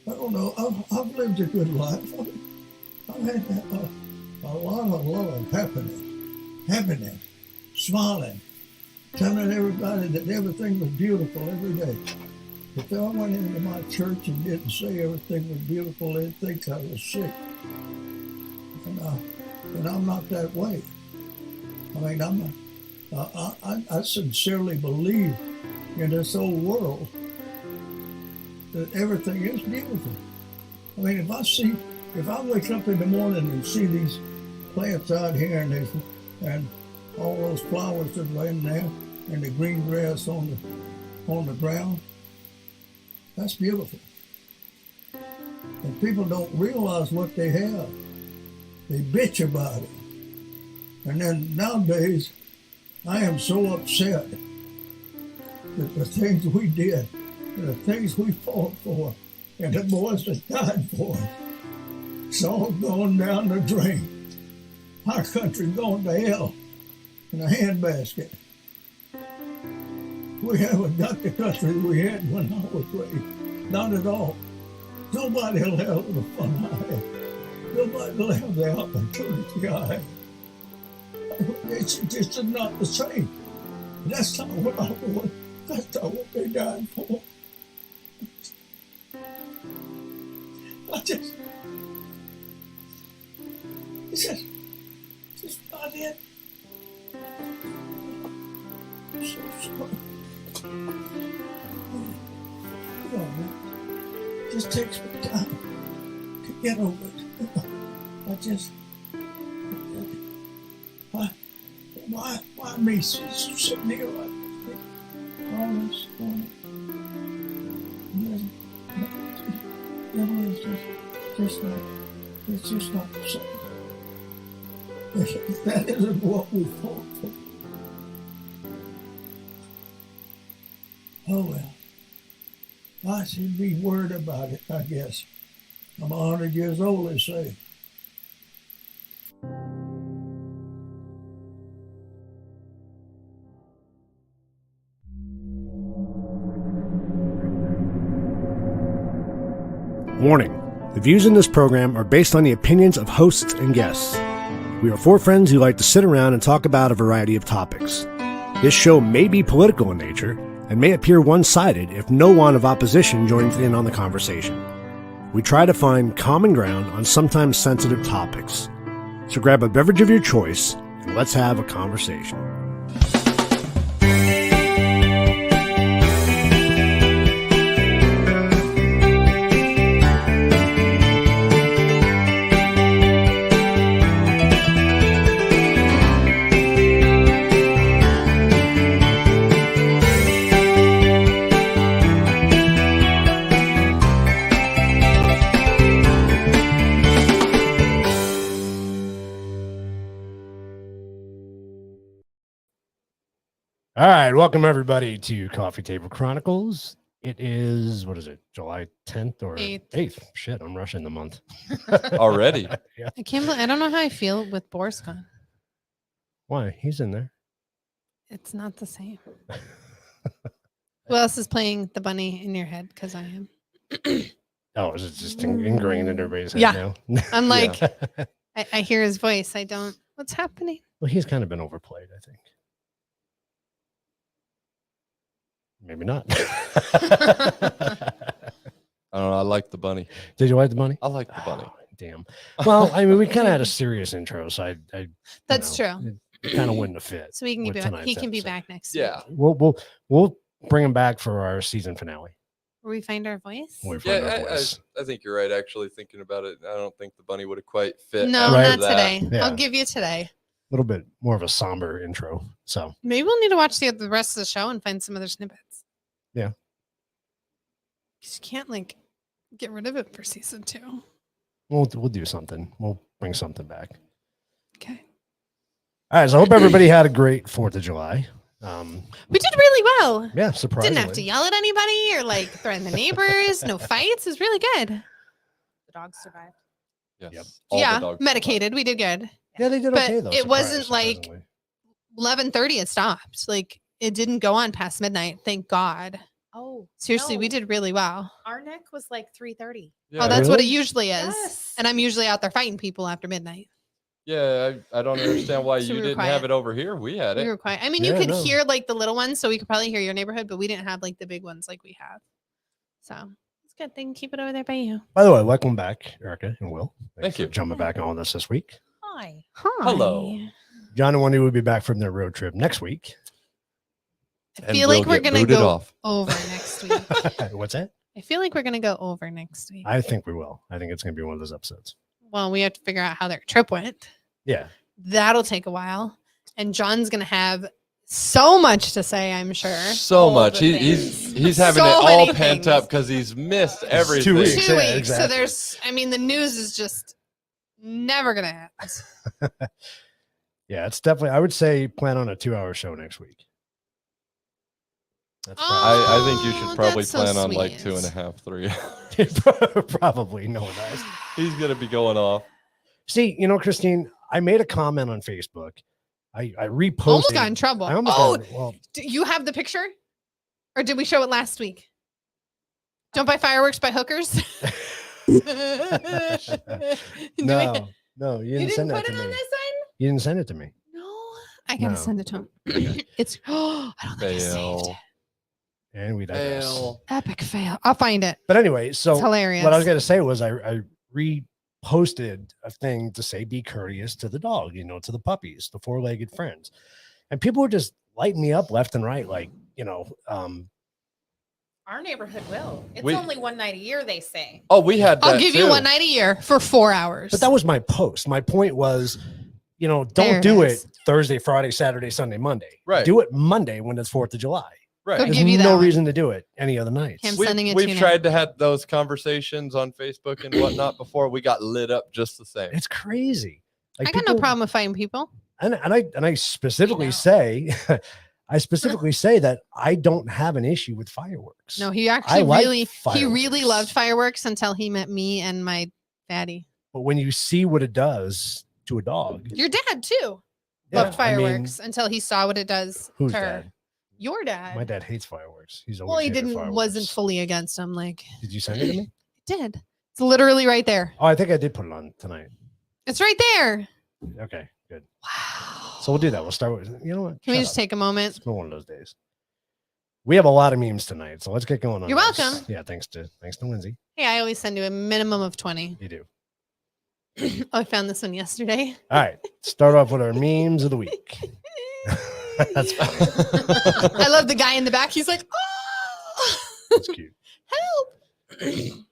I don't know. I've lived a good life. I've had a lot of love, happiness, smiling, telling everybody that everything was beautiful every day. If I went into my church and didn't say everything was beautiful, they'd think I was sick. And I'm not that way. I mean, I sincerely believe in this old world that everything is beautiful. I mean, if I wake up in the morning and see these plants out here and all those flowers that are in there and the green grass on the ground, that's beautiful. And people don't realize what they have. They bitch about it. And then nowadays, I am so upset that the things we did and the things we fought for and the boys that died for us, it's all going down the drain. Our country's going to hell in a handbasket. We haven't got the country we had when I was raised. Not at all. Nobody will have the fun I had. Nobody will have the opportunity I had. It's just not the same. That's not what I want. That's not what they died for. It's just not it. I'm so sorry. You know, it just takes me time to get over it. Why me sitting here like this? All this going it's just not the same. That isn't what we fought for. Oh well. I should be worried about it, I guess. I'm 100 years old, they say. Warning. The views in this program are based on the opinions of hosts and guests. We are four friends who like to sit around and talk about a variety of topics. This show may be political in nature and may appear one-sided if no one of opposition joins in on the conversation. We try to find common ground on sometimes sensitive topics. So grab a beverage of your choice and let's have a conversation. All right, welcome everybody to Coffee Table Chronicles. It is, what is it, July 10th or 8th. 8th? Shit, I'm rushing the month. Already. Yeah. I can't believe, I don't know how I feel with Boris gone. Why? He's in there. It's not the same. Who else is playing the bunny in your head? Because I am. Oh, is it just ingrained in everybody's head Yeah. now? I'm like, I hear his voice. I don't. What's happening? Well, he's kind of been overplayed, I think. Maybe not. I don't know. I like the bunny. Did you like the bunny? I like the bunny. Oh, damn. Well, I mean, we kind of had a serious intro, so I That's true. It kind of wouldn't have fit. So we can with be back. tonight's He can be episode. back next Yeah. week. We'll bring him back for our season finale. Where we find our voice? When we find our Yeah, voice. I think you're right. Actually, thinking about it, I don't think the bunny would have quite fit. No, after Right. not that. today. Yeah. I'll give you today. A little bit more of a somber intro. So Maybe we'll need to watch the rest of the show and find some other snippets. Yeah. 'Cause you can't like get rid of it for season 2. we'll do something. We'll bring something back. Okay. All right. So I hope everybody had a great 4th of July. We did really well. Yeah, surprisingly. Didn't have to yell at anybody or like threaten the neighbors. No fights. It was really good. The dogs survived. Yes. Yep. All the Yeah, dogs medicated. We did good. Yeah, they did But okay though. it wasn't like- surprisingly. 11:30 it stopped. Like it didn't go on past midnight. Thank God. Oh, Seriously, we no. did really well. Our neck was like 3:30. Yeah, Oh, that's what it Really? usually is. Yes. And I'm usually out there fighting people after midnight. yeah. I don't understand why So you we were didn't quiet. have it over here. We had We it. were quiet. I mean, you Yeah, could no. hear like the little ones, so we could probably hear your neighborhood, but we didn't have like the big ones like we have. So it's a good thing. Keep it over there by you. By the way, welcome back, Erica and Will. Thank for you. jumping back on us this week. Hi. Hi. Hello. John and Wendy will be back from their road trip next week. I And feel we'll like we're get gonna booted go off. over next week. What's that? I feel like we're gonna go over next week. I think we will. I think it's going to be one of those episodes. Well, we have to figure out how their trip went. Yeah. That'll take a while. And John's gonna have so much to say, I'm sure. So All much. the He's having So it all many pent things. up because he's missed everything. 2 weeks. 2 Yeah, weeks. exactly. So there's, I mean, the news is just never gonna end. Yeah, it's definitely, I would say plan on a 2-hour show next week. That's I think you Oh, should probably that's so plan on like sweet. 2.5, 3. probably no one does. He's gonna be going off. See, Christine, I made a comment on Facebook. I reposted. Almost got in trouble. I almost Oh, got, well, do you have the picture? Or did we show it last week? Don't buy fireworks by hookers. Do we- no, you You didn't send didn't that put to it on me. this one? You didn't send it to me. No. I gotta No. send it to him. It's I don't think I saved Fail. it. And we digress. Fail. Epic fail. I'll find it. But anyway, so It's hilarious. what I was going to say was I reposted a thing to say be courteous to the dog, to the puppies, the 4-legged friends. And people were just lighting me up left and right, like, Our neighborhood will. It's We- only one night a year, they say. Oh, we had that I'll give you too. one night a year for 4 hours. but that was my post. My point was, don't There it do it is. Thursday, Friday, Saturday, Sunday, Monday. Right. Do it Monday when it's 4th of July. Right. I'll There's give you that no one. reason to do it any other nights. Him sending it to We've you now. tried to have those conversations on Facebook and whatnot before. We got lit up just the same. It's crazy. Like I got no people- problem with fighting people. And I specifically know. say, I specifically say that I don't have an issue with fireworks. No, he actually like he really fireworks. loved fireworks until he met me and my daddy. But when you see what it does to a dog, Your dad too yeah, loved I mean, fireworks until he saw what it does who's to her. dad? Your dad. My dad hates fireworks. He's always Well, he hated wasn't fireworks. fully against him. Like Did you send it to me? it did. It's literally right there. Oh, I think I did put it on tonight. It's right there. Okay, good. Wow. So we'll do that. We'll start with, you know what? Can we Shut just up. take a moment? It's been one of those days. We have a lot of memes tonight, so let's get going on. You're those. welcome. Yeah, thanks to Lindsay. Hey, I always send you a minimum of 20. You do. Oh, I found this one yesterday. All right, start off with our memes of the week. That's funny. I love the guy in the back. He's like, oh, That's cute. help.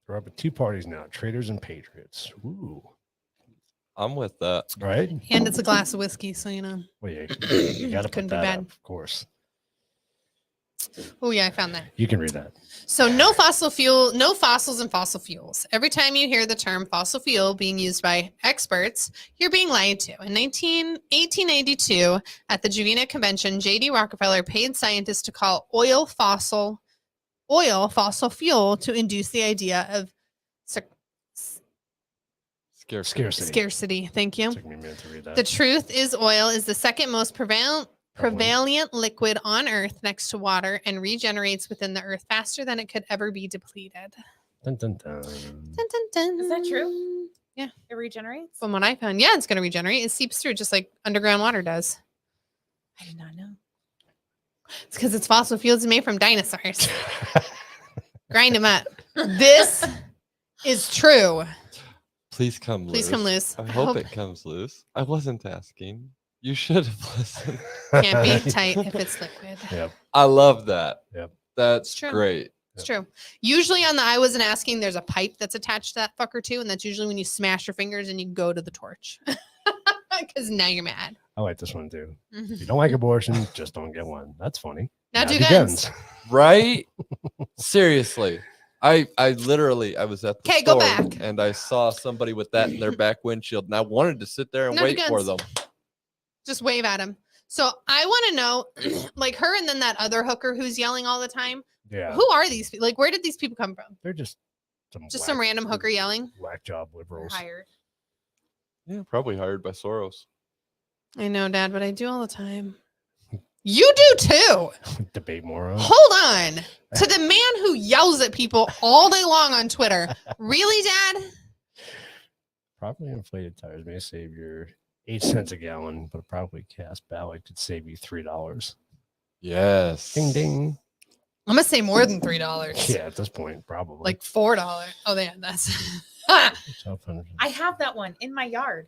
We're up at 2 parties now: Traders and Patriots. Ooh, I'm with that. right? And it's a glass of whiskey, so you know. Well, yeah, you got to put Couldn't be that bad. up, of course. Oh yeah, I found that. You can read that. So no fossils and fossil fuels. Every time you hear the term fossil fuel being used by experts, you're being lied to. In 1882, at the Geneva Convention, J.D. Rockefeller paid scientists to call oil fossil fuel to induce the idea of scarcity. Thank you. Took me a minute to read that. The truth is oil is the second most prevalent liquid on Earth next to water and regenerates within the Earth faster than it could ever be depleted. Dun, dun, dun. Dun, dun, dun. Is that true? Yeah. It regenerates? From what I found, yeah, it's going to regenerate. It seeps through just like underground water does. I did not know. It's because it's fossil fuels made from dinosaurs. Grind them up. This is true. Please come loose. Please come loose. I hope it comes loose. I wasn't asking. You should have listened. Can't be tight if it's liquid. Yep. I love that. Yep. That's true. great. It's true. Usually on the I wasn't asking, there's a pipe that's attached to that fucker too. And that's usually when you smash your fingers and you go to the torch. Because now you're mad. I like this one too. If you don't like abortion, just don't get one. That's funny. Now do guns. Right? Seriously. I literally was at the 'Kay, go store back. and I saw somebody with that in their back windshield and I wanted to sit there and No, do wait for guns. them. Just wave at him. So I want to know, like her and then that other hooker who's yelling all the time. Yeah. Who are these people? Like, where did these people come from? They're just Some random hooker yelling. whack job liberals. Hired. Yeah, probably hired by Soros. I know, Dad, but I do all the time. You do too. Debate moron. Hold on. To the man who yells at people all day long on Twitter. Really, Dad? Properly inflated tires may save you 8 cents a gallon, but a properly cast ballot could save you $3. Yes. Ding ding. I'm gonna say more than $3. Yeah, at this point, probably. Like $4. Oh, yeah, that's I have that one in my yard.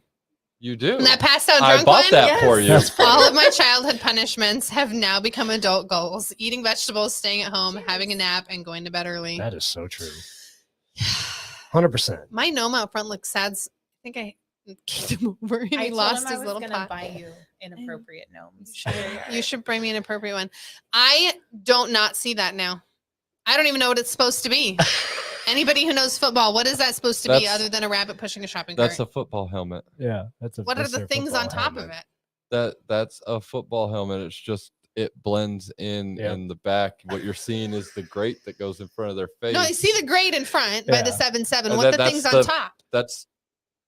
You do. and that passed out I drunk bought one. that for you. That's All of my childhood punishments have now become adult goals: eating vegetables, staying at home, having a nap, and going to bed early. That is so true. 100%. My gnome out front looks sad. I think I kicked him over and I he told lost him his I was little gonna pot. buy you inappropriate gnomes. You should bring me an appropriate one. I don't not see that now. I don't even know what it's supposed to be. Anybody who knows football, what is that supposed to be That's- other than a rabbit pushing a shopping That's cart? a football helmet. Yeah, that's a. What are that's the their things on football top helmet. of it? That's a football helmet. It's just it blends in Yeah. in the back. What you're seeing is the grate that goes in front of their face. No, I see the grade in front by the Yeah. 7.7. And What the that's things on the- top? That's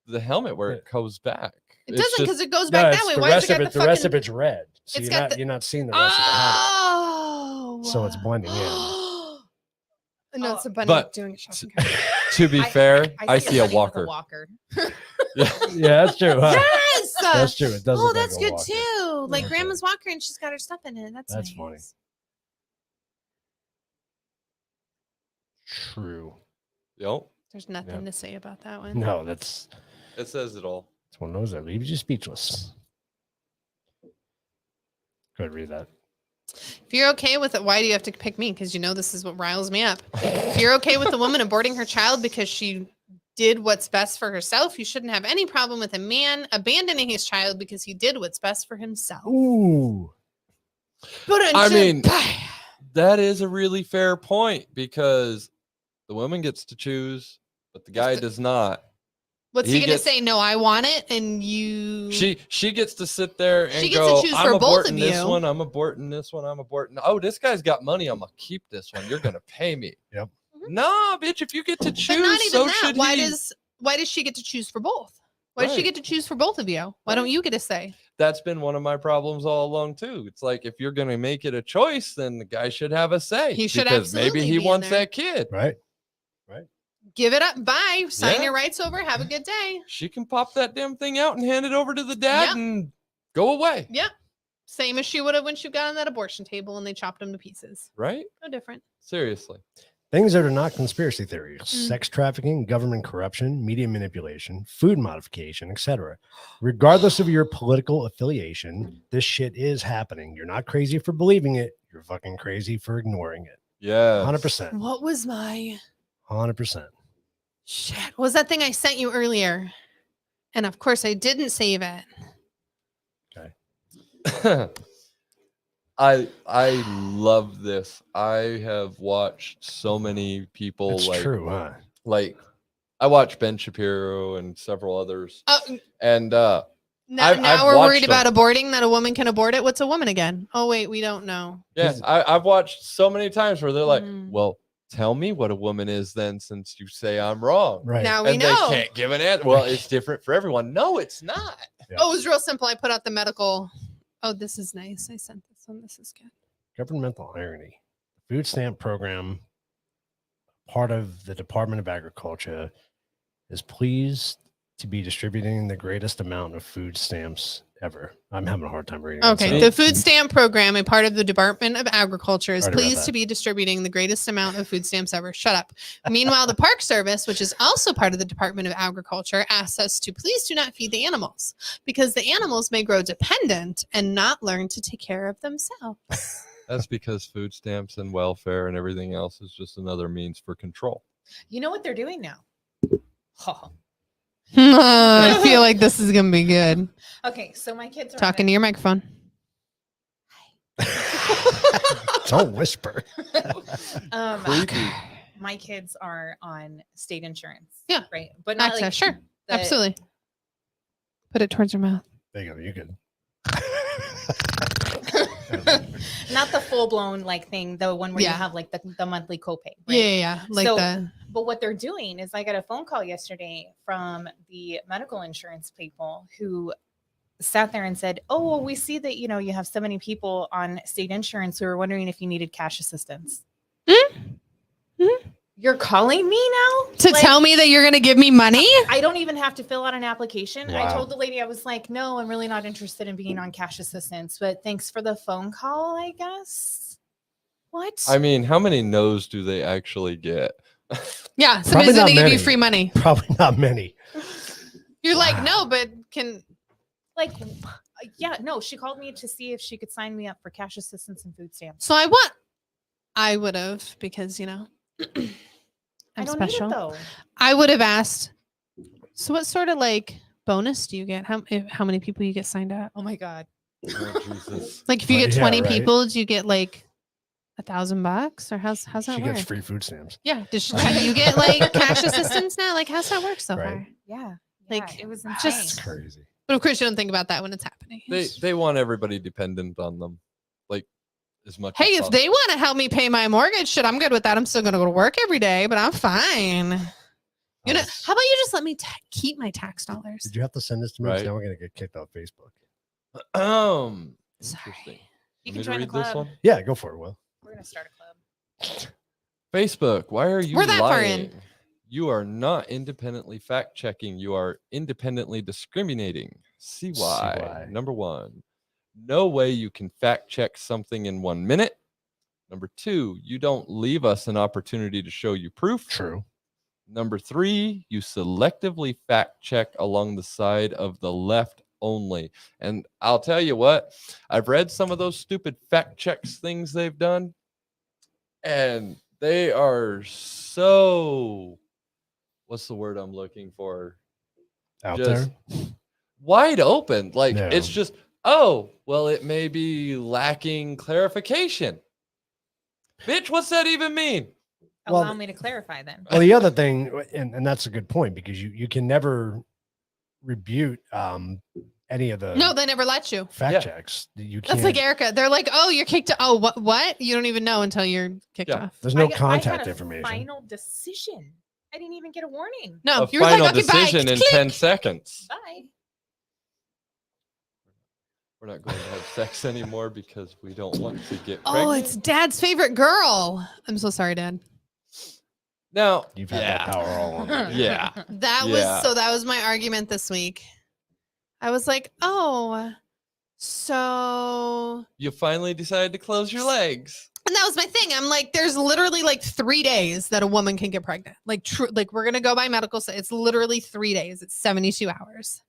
the helmet where it Yeah. goes back. It It's doesn't just- because it goes No, back it's that way. the Why rest does it of got it. the The rest fucking... of it's red, so It's you're got not the- you're not seeing the rest of the helmet. Oh. So it's blending in. No, it's a bunny But- doing a shopping cart. To be fair, I see you're a running with walker. walker. Yeah. Yeah, that's true. Huh? Yes! That's true. It does. Oh, look like that's a good walker. too. Like Okay. grandma's walker and she's got her stuff in it. That's That's nice. funny. True. Yep. There's nothing Yeah. to say about that one. No, that's It says it all. one of those that leaves you speechless. Go ahead, read that. If you're okay with it, why do you have to pick me? Because you know this is what riles me up. If you're okay with a woman aborting her child because she did what's best for herself, you shouldn't have any problem with a man abandoning his child because he did what's best for himself. Ooh. I mean, that is a really fair point because the woman gets to choose, but the guy does not. what's he he gonna gets- say? No, I want it, and you. She gets to sit there and She gets to go, choose I'm for both aborting of this you." one, I'm aborting this one, I'm aborting. Oh, this guy's got money. I'm gonna keep this one. You're gonna pay me. Yep. Nah, bitch. If you get to But choose, not even so that. should Why he. does she get to choose for both? Why does she Right. get to choose for both of you? Why don't you get a say? That's been one of my problems all along too. It's like if you're gonna make it a choice, then the guy should have a say. He should because maybe absolutely he be in wants there. that kid. Right. Give it up. Bye. Sign Yeah. your rights over. Have a good day. She can pop that damn thing out and hand it over to the dad Yep. and go away. Yep. Same as she would have when she got on that abortion table and they chopped him to pieces. Right? No different. Seriously. Things that are not conspiracy theories: Mm. sex trafficking, government corruption, media manipulation, food modification, etc. Regardless of your political affiliation, this shit is happening. You're not crazy for believing it. You're fucking crazy for ignoring it. Yeah. 100%. What was my 100%. shit? What was that thing I sent you earlier? And of course I didn't save it. I love this. I have watched so many people It's true, huh? like I watch Ben Shapiro and several others. And now I've we're watched worried about aborting, that a woman can abort it. What's a woman again? Oh, wait, we don't know. Yeah, I've watched so many times where they're like, Mhm. well, tell me what a woman is then, since you say I'm wrong. Right. Now we And know. they can't give an answer. Well, it's different for everyone. No, it's not. Yeah. Oh, it was real simple. I put out the medical. Oh, this is nice. I sent this one. This is good. Governmental irony. The food stamp program, part of the Department of Agriculture, is pleased to be distributing the greatest amount of food stamps ever. I'm having a hard time reading. Okay. it, The food stamp program, a part of the Department of Agriculture, is Already read pleased that. to be distributing the greatest amount of food stamps ever. Shut up. Meanwhile, the Park Service, which is also part of the Department of Agriculture, asks us to please do not feed the animals because the animals may grow dependent and not learn to take care of themselves. That's because food stamps and welfare and everything else is just another means for control. You know what they're doing now? Oh. I feel like this is going to be good. Okay, so my kids are Talking to your microphone. Don't whisper. Creepy. my kids are on state insurance. Yeah. Right. But not Access, like sure. the- Absolutely. Put it towards your mouth. There you go. You could. not the full blown like thing, the one where Yeah. you have like the monthly copay. Right? Yeah. Like So- the. But what they're doing is I got a phone call yesterday from the medical insurance people who sat there and said, "Oh, well, we see that, you know, you have so many people on state insurance who are wondering if you needed cash assistance." You're calling me now To tell me that you're going to give me money? I don't even have to fill out an application. I Wow. told the lady, I was like, "No, I'm really not interested in being on cash assistance, but thanks for the phone call, I guess." What? I mean, how many no's do they actually get? Yeah. Probably Somebody's not going to give you many. free money. Probably not many. You're like, Wow. no, but can. like, yeah, no, she called me to see if she could sign me up for cash assistance and food stamps. So I would have, because, you know, I I'm don't special. need it though. I would have asked, so what sort of like bonus do you get? How many people you get signed up? Oh my God. Oh, Jesus. Like if you Well, get yeah, 20 right. people, do you get like $1,000 or how's that She work? gets free food stamps. Yeah. Do you get like cash assistance now? Like how's that work so Right. far? Yeah. Like, it was just- insane. It's crazy. But of course you don't think about that when it's happening. They want everybody dependent on them, like as much. Hey, as if they want to help me pay my mortgage, shit, I'm good with that. I'm still going to go to work every day, but I'm fine. You know, how about you just let me keep my tax dollars? Did you have to send this to me? 'Cause Right. Now we're gonna get kicked off Facebook. Sorry. Interesting. You Want me can to join the read this club. one? Yeah, go for it, Will. We're gonna start a club. Facebook, why are you We're that far in. lying? You are not independently fact checking. You are independently discriminating. See why. why. Number one, no way you can fact check something in 1 minute. Number two, you don't leave us an opportunity to show you proof. True. Number three, you selectively fact check along the side of the left only. And I'll tell you what, I've read some of those stupid fact checks things they've done, and they are so, what's the word I'm looking for? Out Just there. wide open. Like No. it's just, oh, well, it may be lacking clarification. Bitch, what's that even mean? Well, Allow me to clarify then. Well, the other thing, and that's a good point, because you can never rebut any of the No, they never let you. fact Yeah. checks. You can't. That's like Erica. They're like, oh, you're kicked. Oh, what? You don't even know until you're kicked Yeah. off. There's no I contact had a information. Final decision. I didn't even get a warning. No, A you were final like, okay, bye. decision in Click. 10 seconds. Bye. We're not going to have sex anymore because we don't want to get Oh, pregnant. it's Dad's favorite girl. I'm so sorry, Dad. Now, You've had that power all along. Yeah. That Yeah. was my argument this week. I was like, oh, so, You finally decided to close your legs. and that was my thing. I'm like, there's literally like 3 days that a woman can get pregnant. Like, like we're gonna go by medical. It's literally 3 days. It's 72 hours.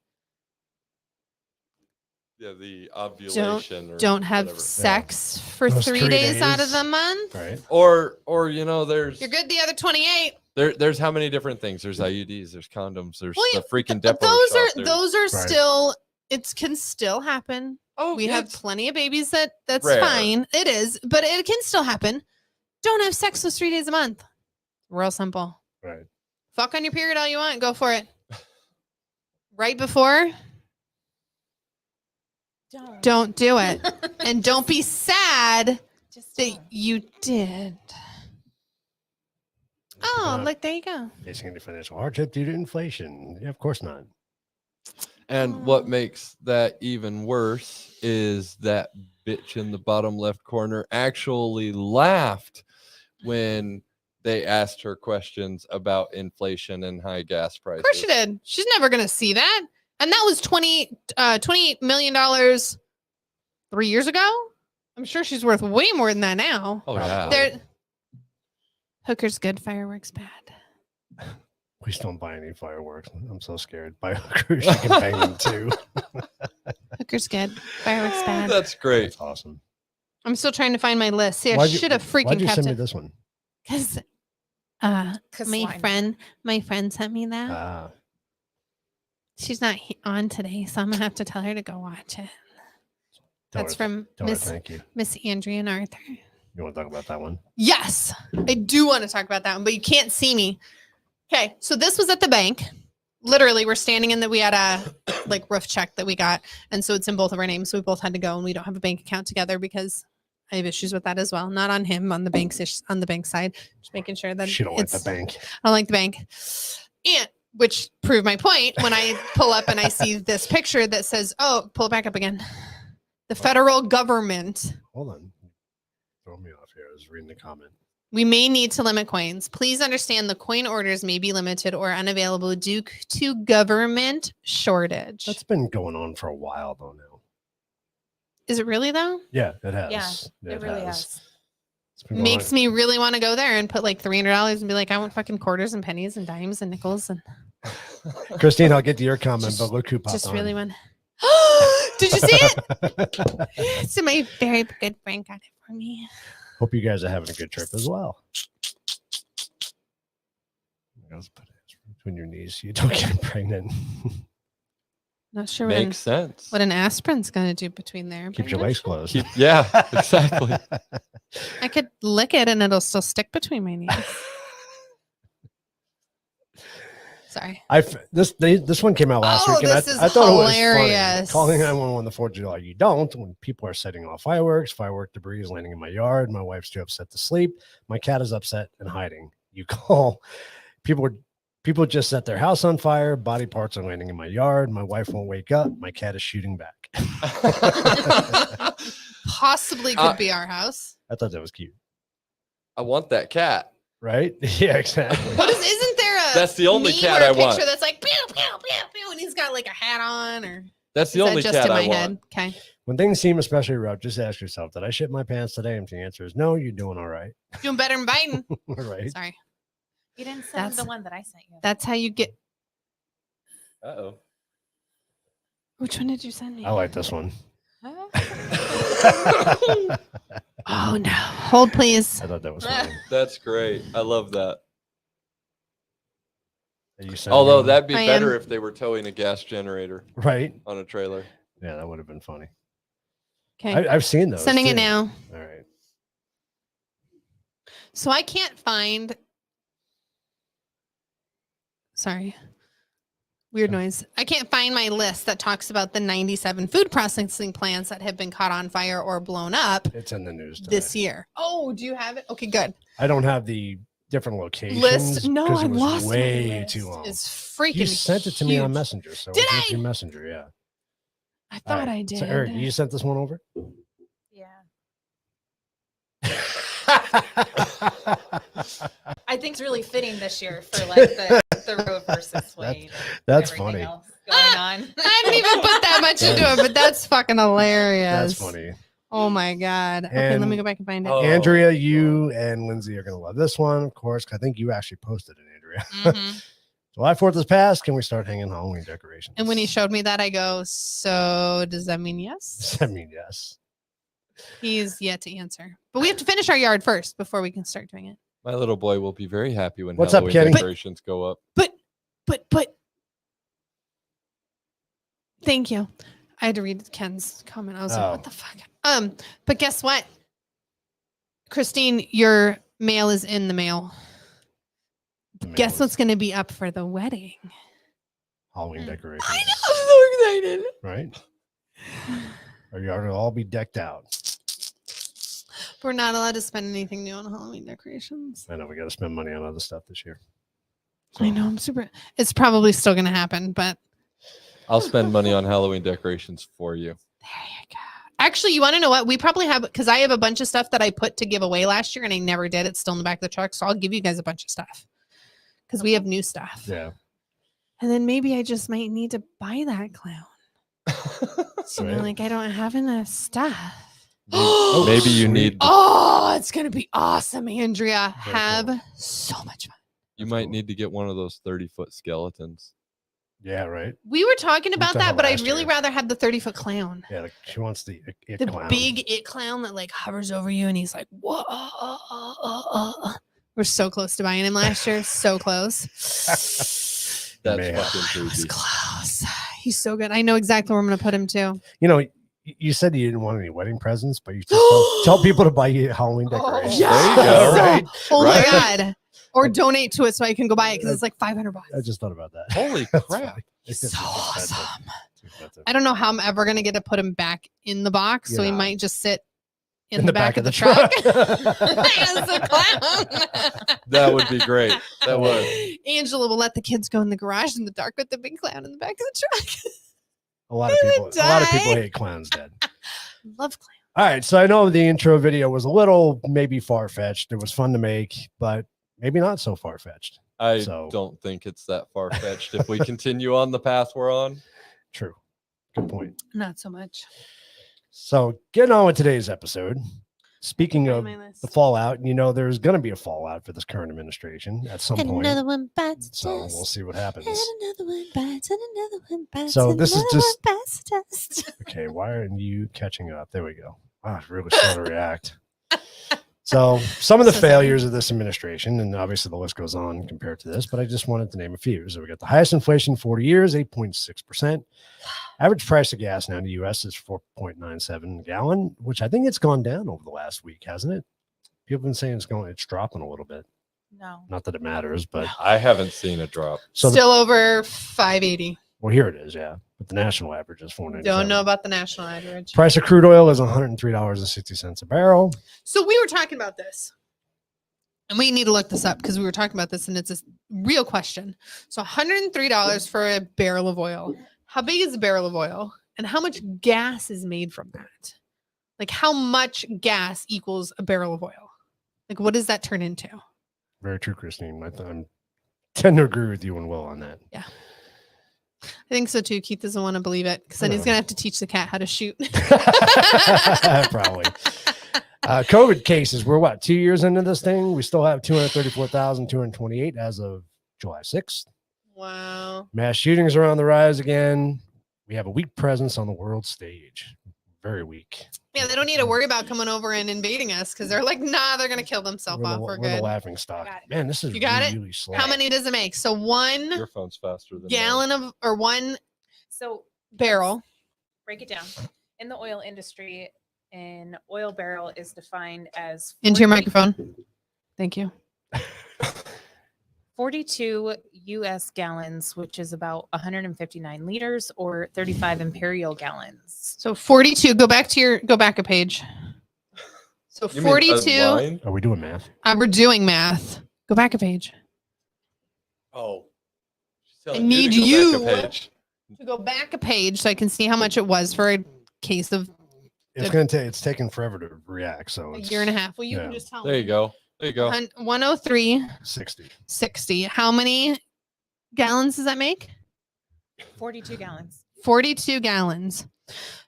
Yeah, the ovulation. or Don't have whatever. sex for Those 3 3 days out of days. the month. Right. Or you know, there's You're good the other 28. there's how many different things? There's IUDs, there's condoms, there's Well, the freaking But Depo shot, there's- those are Right. still It can still happen. Oh, We yeah, have it's plenty of babies that's rare. fine. It is, but it can still happen. Don't have sex those 3 days a month. Real simple. Right. Fuck on your period all you want. Go for it. Right before, don't do it. And don't be sad Just that don't. you did. Oh, look, there you go. Facing any financial hardship due to inflation. Yeah, of course not. And what makes that even worse is that bitch in the bottom left corner actually laughed when they asked her questions about inflation and high gas prices. Of course she did. She's never going to see that. And that was $28 million 3 years ago. I'm sure she's worth way more than that now. Oh, yeah. They're, hookers good, fireworks bad. Please don't buy any fireworks. I'm so scared. Buy hookers. You can bang them too. Hookers good, fireworks bad. That's great. That's awesome. I'm still trying to find my list. See, I Why'd you- should have freaking Why'd you kept send me it. this one? Because Why not? my friend sent me that. Ah, She's not on today, so I'm gonna have to tell her to go watch it. tell That's her- from tell her Miss thank you. Miss Andrea and Arthur. You want to talk about that one? Yes, I do want to talk about that one, but you can't see me. Okay, so this was at the bank. Literally, we're standing in that we had a like roof check that we got, and so it's in both of our names. So we both had to go, and we don't have a bank account together because I have issues with that as well. Not on him, on the bank's on the bank side. Just making sure that She don't like it's the bank. I don't like the bank. And which proved my point when I pull up and I see this picture that says, oh, pull it back up again. The federal government. Hold on. Throw me off here. I was reading the comment. We may need to limit coins. Please understand the coin orders may be limited or unavailable due to government shortage. That's been going on for a while though now. Is it really though? Yeah, it has. Yeah, it really has. It's been going Makes on. me really want to go there and put like $300 and be like, I want fucking quarters and pennies and dimes and nickels and Christine, I'll get to your comment, but look who popped just on. really want. Did you see it? So my very good friend got it for me. Hope you guys are having a good trip as well. Let's put it between your knees. You don't get pregnant. Not sure Makes sense. what an aspirin's going to do between there. Keep but your not legs sure. closed. Yeah, exactly. I could lick it and it'll still stick between my knees. Sorry. This one came out last week, and this is I thought it was hilarious. funny. Calling 911 on the 4th of July. You don't. When people are setting off firework debris is landing in my yard. My wife's too upset to sleep. My cat is upset and hiding. You call. People just set their house on fire. Body parts are landing in my yard. My wife won't wake up. My cat is shooting back. Possibly could be our house. I thought that was cute. I want that cat. Right? Yeah, exactly. Isn't there a That's the only meme cat or a I want. picture that's like pew pew pew pew and he's got like a hat on or That's the is only that just cat in my I want. head? Okay. When things seem especially rough, just ask yourself, did I shit my pants today? And the answer is no, you're doing all right. Doing better than Biden. Right. Sorry. You didn't send That's- the one that I sent you. That's how you get. Uh-oh. Which one did you send me? I like this one. Huh? Oh no. Hold please. I thought that was funny. That's great. I love that. Are you sending Although me- that'd be I better am. if they were towing a gas generator right? on a trailer. Yeah, that would have been funny. Okay. I've seen those. Sending it too. now. All right. So I can't find. Sorry. Weird noise. I can't find my list that talks about the 97 food processing plants that have been caught on fire or blown up It's in the news this today. year. Oh, do you have it? Okay, good. I don't have the different locations. List. No, 'cause I it was lost my way list. too long. It's freaking. You sent it to me on huge. Messenger. So Did it's I? Your Messenger, yeah. I thought All right. I did. So Eric, you sent this one over? Yeah. I think it's really fitting this year for like the Roe versus Wade. That's everything funny. else going on. I didn't even put that much into it, but that's fucking hilarious. That's funny. Oh my god. Okay, let me And- go back and find it. Oh, Andrea, you and Lindsay are going to love this one, of course. 'Cause I think you actually posted it, Andrea. Mhm. July 4th is past. Can we start hanging Halloween decorations? And when he showed me that, I go, so does that mean yes? I mean, yes. He's yet to answer. But we have to finish our yard first before we can start doing it. My little boy will be very happy when What's up, Halloween Kenny? decorations go up. But thank you. I had to read Ken's comment. I was Oh. like, what the fuck? But guess what? Christine, your mail is in the mail. The mail Guess is what's going to be up for the wedding? Halloween decorations. I know, I'm so excited. Right? Or you ought to all be decked out. We're not allowed to spend anything new on Halloween decorations. I know we got to spend money on other stuff this year. I know, I'm super. It's probably still going to happen, but I'll spend money on Halloween decorations for you. there you go. Actually, you want to know what? We probably have, because I have a bunch of stuff that I put to give away last year and I never did. It's still in the back of the truck. So I'll give you guys a bunch of stuff because we have new stuff. Yeah. And then maybe I just might need to buy that clown. So Right. like I don't have enough stuff. Maybe you need Oh, it's gonna be awesome, Andrea. Very Have cool. so much fun. you might need to get one of those 30-foot skeletons. Yeah, right. We were talking about the that, hell but I'd last really year. rather have the 30-foot clown. Yeah, like she wants the it The clown. big it clown that like hovers over you and he's like, whoa. We're so close to buying him last year. So close. That's Man. fucking It was creepy. close. He's so good. I know exactly where I'm gonna put him too. You know, you said you didn't want any wedding presents, but you just tell people to buy you Halloween decorations. yeah. There you go. Right? Oh Right? my god. Or donate to it so I can go buy it because it's like $500. I just thought about that. Holy That's crap. funny. It's So expensive. awesome. Too expensive. I don't know how I'm ever gonna get to put him back in the box, so You're he not. might just sit in the back of the truck. As a clown. That would be great. That would. Angela will let the kids go in the garage in the dark with the big clown in the back of the truck. A lot of I people. would A lot of people die. hate clowns dead. Love clown. All right, so I know the intro video was a little maybe far fetched. It was fun to make, but maybe not so far fetched. I So- don't think it's that far fetched if we continue on the path we're on. True. Good point. Not so much. So getting on with today's episode. Speaking On of my list. the fallout, you know, there's going to be a fallout for this current administration at some point. Another one bites the So we'll dust. see what happens. And another one bites, and another one bites. So and this is another just- one bites the dust. Okay, why aren't you catching up? There we go. Wow, it's really slow to react. So some of the So sorry. failures of this administration, and obviously the list goes on compared to this, but I just wanted to name a few. So we got the highest inflation in 40 years, 8.6%. Average price of gas now in the US is 4.97 a gallon, which I think it's gone down over the last week, hasn't it? People have been saying it's dropping a little bit. No. Not that it matters, but I haven't seen a drop. so Still over 580. well, here it is, yeah. But the national average is 4.97. Don't know about the national average. Price of crude oil is $103.60 a barrel. So we were talking about this, and we need to look this up because we were talking about this, and it's a real question. So $103 for a barrel of oil. How big is a barrel of oil, and how much gas is made from that? Like, how much gas equals a barrel of oil? Like, what does that turn into? Very true, Christine. I tend to agree with you and Will on that. I think so too. Keith doesn't want to believe it because then he's No. gonna have to teach the cat how to shoot. Probably. COVID cases. We're what, 2 years into this thing? We still have 234,228 as of July 6th. Wow. Mass shootings are on the rise again. We have a weak presence on the world stage. Very weak. Yeah, they don't need to worry about coming over and invading us because they're like, nah, they're gonna kill themselves We're off. the, We're we're the good. laughing stock. Got it. Man, this is You got it? really slow. How many does it make? So one Your phone's faster than gallon of or one So barrel. break it down. In the oil industry, an oil barrel is defined as Into your 40 microphone. Thank you. 42 US gallons, which is about 159 liters or 35 imperial gallons. So 42. Go back a page. So You mean a 42. line? Are we doing math? We're doing math. Go back a page. Oh. She's I telling need to go you. back a page. To go back a page so I can see how much it was for a case of It's going to take, it's taking forever to react. So a it's year and a half. Well, you yeah. can just tell There me. you go. There you go. 103.60. 60. How many gallons does that make? 42 gallons. 42 gallons.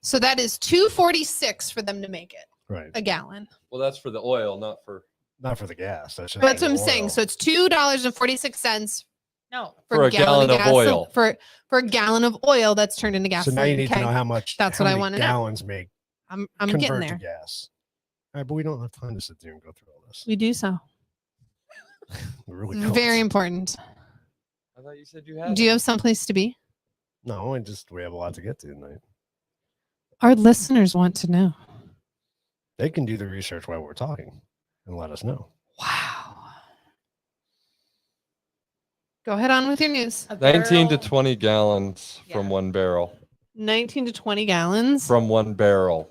So that is 246 for them to make it Right. a gallon. Well, that's for the oil, not for Not for the gas. That's just That's the what I'm oil. saying. So it's $2.46 No. For a gallon of gas oil. for a gallon of oil that's turned into So gasoline. now you need Okay. to know how much. That's how what I many wanna know. gallons make I'm getting convert there. to gas. All right, but we don't have time to sit there and go through all this. We do so. We really It's don't. very important. I thought you said you had Do you have someplace to be? No, we have a lot to get to tonight. Our listeners want to know. They can do the research while we're talking and let us know. Wow. Go ahead on with your news. 19 to 20 gallons from Yeah. one barrel. 19 to 20 gallons. From one barrel.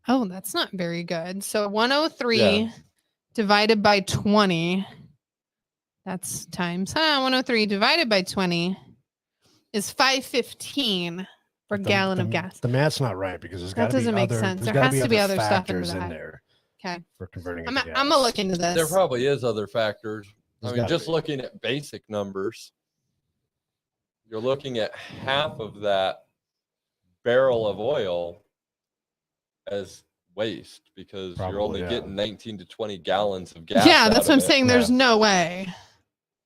Oh, that's not very good. So 103 Yeah. divided by 20. That's times 103 divided by 20 is 515 per gallon of gas. The math's not right because there's got That to be doesn't make other, sense. there's There gotta has to be other stuff factors into in that. there Okay. for converting it I'm to going gas. to look into this. There probably is other factors. There's I mean, gotta just be. looking at basic numbers, you're looking at half of that barrel of oil as waste because you're Probably, only yeah. getting 19 to 20 gallons of gas. Yeah, out that's of what I'm it. saying. There's Yeah. no way.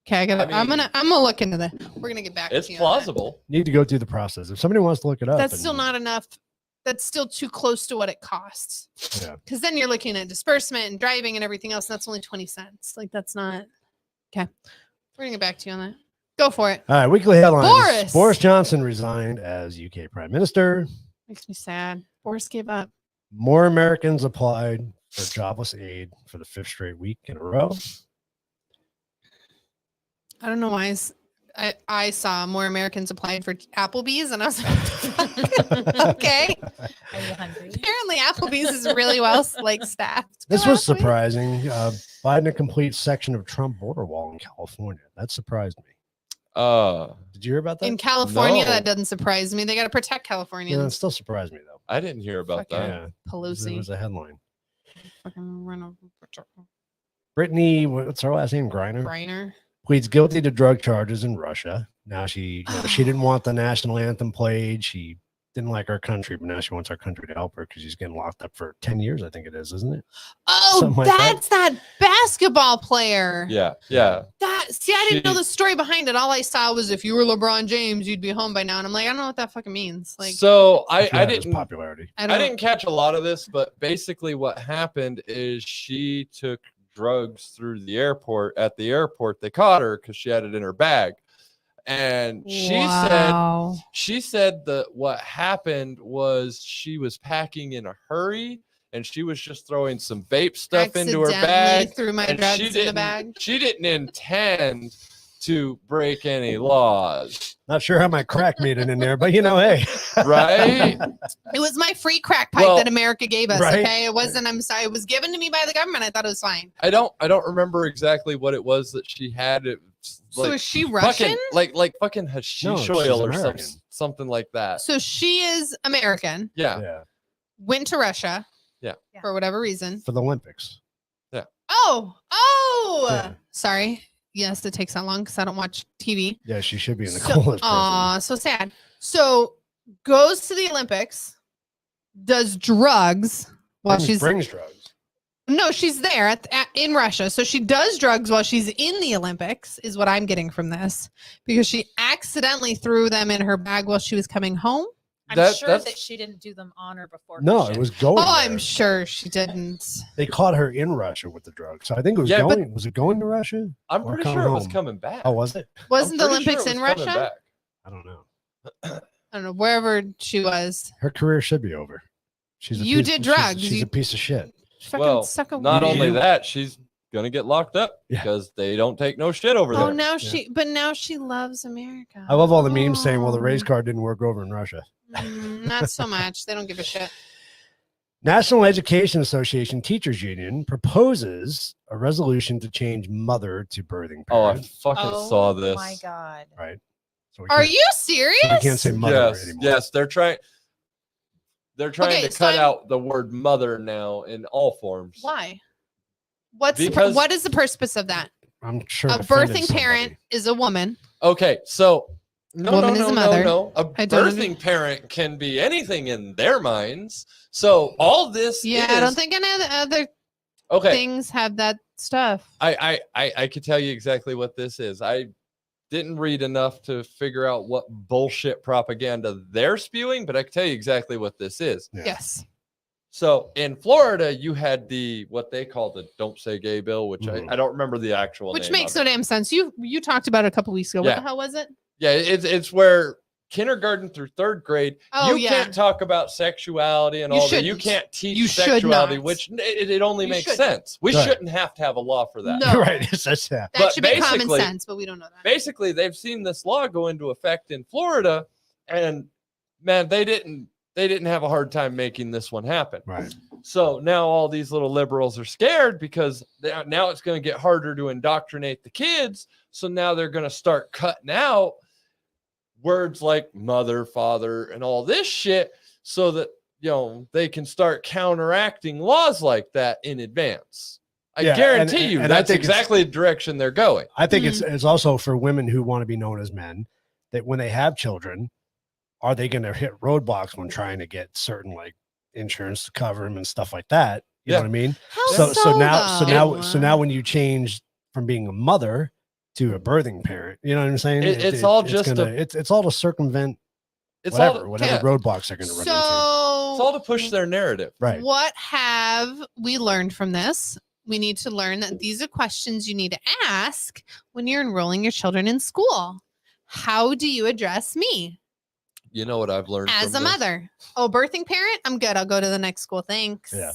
Okay, I'm mean, gonna look into that. We're gonna get back It's to you on that. plausible. Need to go through the process. If somebody wants to look it up. That's and- still not enough. That's still too close to what it costs. Yeah. Because then you're looking at disbursement and driving and everything else. And that's only 20 cents. Like that's not okay. We're gonna get back to you on that. Go for it. All right, weekly headlines. Boris Johnson resigned as UK Prime Minister. Makes me sad. Boris gave up. More Americans applied for jobless aid for the 5th straight week in a row. I don't know why I saw more Americans applied for Applebee's and I was like, okay. Are you hungry? Apparently Applebee's is really well like staffed. This Go was Applebee's. surprising. Biden a complete section of Trump border wall in California. That surprised me. Did you hear about that? In California, No. that doesn't surprise me. They got to protect Yeah, it Californians. still surprised me though. I didn't hear about Fucking- that. Yeah, it Pelosi. was a headline. Fucking run over Brittany, what's her last name? Griner Briner. pleads guilty to drug charges in Russia. Now she didn't want the national anthem played. She didn't like our country, but now she wants our country to help her because she's getting locked up for 10 years, I think it is, isn't it? Oh, Something like that. that's that basketball player. Yeah. Yeah. I didn't know She- the story behind it. All I saw was if you were LeBron James, you'd be home by now. And I'm like, I don't know what that fucking means. Like, So She I had his didn't popularity. I I don't. didn't catch a lot of this, but basically what happened is she took drugs through the airport. At the airport, they caught her because she had it in her bag. And Wow. she said that what happened was she was packing in a hurry and she was just throwing some vape stuff into her Accidentally bag. threw my And drugs in the bag. she didn't intend to break any laws, Not sure how my crack made it in there, but hey. right? It was my free crack pipe Well, that America gave us. right. Okay, it wasn't. I'm sorry. It was given to me by the government. I thought it was fine. I don't remember exactly what it was that she had. It was So like is she Russian? fucking like fucking hashish No, she's oil or American. something like that. So she is American. Yeah. Yeah, Went to Russia. Yeah. For whatever reason. for the Olympics. Oh. Yeah. Sorry. Yes, it takes that long because I don't watch TV. Yeah, she should be in the So, coolest prison. aw, so sad. So goes to the Olympics, does drugs while brings drugs. no, she's there in Russia. So she does drugs while she's in the Olympics, is what I'm getting from this, because she accidentally threw them in her bag while she was coming home. I'm sure that she didn't do them on or before. her No, shift. it was going. Oh, there. I'm sure she didn't. They caught her in Russia with the drugs. So I think it was Yeah, but- going. Was it going to Russia? I'm Or pretty coming sure it was home. coming back. Oh, was it? Wasn't the I'm pretty sure Olympics it in was coming Russia? back. I don't know. I don't know. Wherever she was. Her career should be over. She's a You piece, did she's- drugs. She's You- a piece of shit. Fucking Well, suck a Not weed. only that, she's gonna get locked up Yeah. because they don't take no shit over Oh, there. now Yeah. now she loves America. I love all the memes saying, "Well, the race Oh. car didn't work over in Russia." Not so much. They don't give a shit. National Education Association Teachers Union proposes a resolution to change mother to birthing Oh, I parent. fucking Oh saw this. my god. Right. So we Are can't- you serious? so we can't say mother Yes, anymore. yes, they're trying. They're trying Okay, to so cut I'm- out the word mother now in all forms. Why? What Because- is the purpose of that? I'm sure A it offended birthing parent somebody. is a woman. Okay, so no, Woman no, is a no, mother. no. A I don't birthing parent can be anything in their minds. So all this Yeah, is I don't think any of the other okay. things have that stuff. I could tell you exactly what this is. I didn't read enough to figure out what bullshit propaganda they're spewing, but I can tell you exactly what this is. Yeah. Yes. So in Florida, you had what they call the "Don't Say Gay" bill, which Mhm. I don't remember the actual Which name makes of no it. damn sense. You talked about it a couple weeks ago. What Yeah. the hell was it? Yeah, it's where kindergarten through third grade, Oh, you can't talk about sexuality and You all that. You shouldn't. can't teach You should sexuality, not. which it only You makes shouldn't. sense. We Right. shouldn't have to have a law for that. No. Right. That's, yeah. That But should be common basically- sense, but we don't know that. Basically, they've seen this law go into effect in Florida, and man, they didn't have a hard time making this one happen. Right. So now all these little liberals are scared because now it's going to get harder to indoctrinate the kids. So now they're going to start cutting out words like mother, father, and all this shit so that, they can start counteracting laws like that in advance. I Yeah, guarantee and you I that's think it's- exactly the direction they're going. I think it's also for women who want to be known as men that when they have children, are they going to hit roadblocks when trying to get certain like insurance to cover them and stuff like that? You know what I mean? How So though? now when you change from being a mother to a birthing parent, you know what I'm saying? It's all just it's all to circumvent it's whatever all roadblocks they're going to run into. So it's all to push their narrative. Right. what have we learned from this? We need to learn that these are questions you need to ask when you're enrolling your children in school. How do you address me You know what I've learned as a from this? mother? Oh, birthing parent? I'm good. I'll go to the next school. Thanks. Yeah.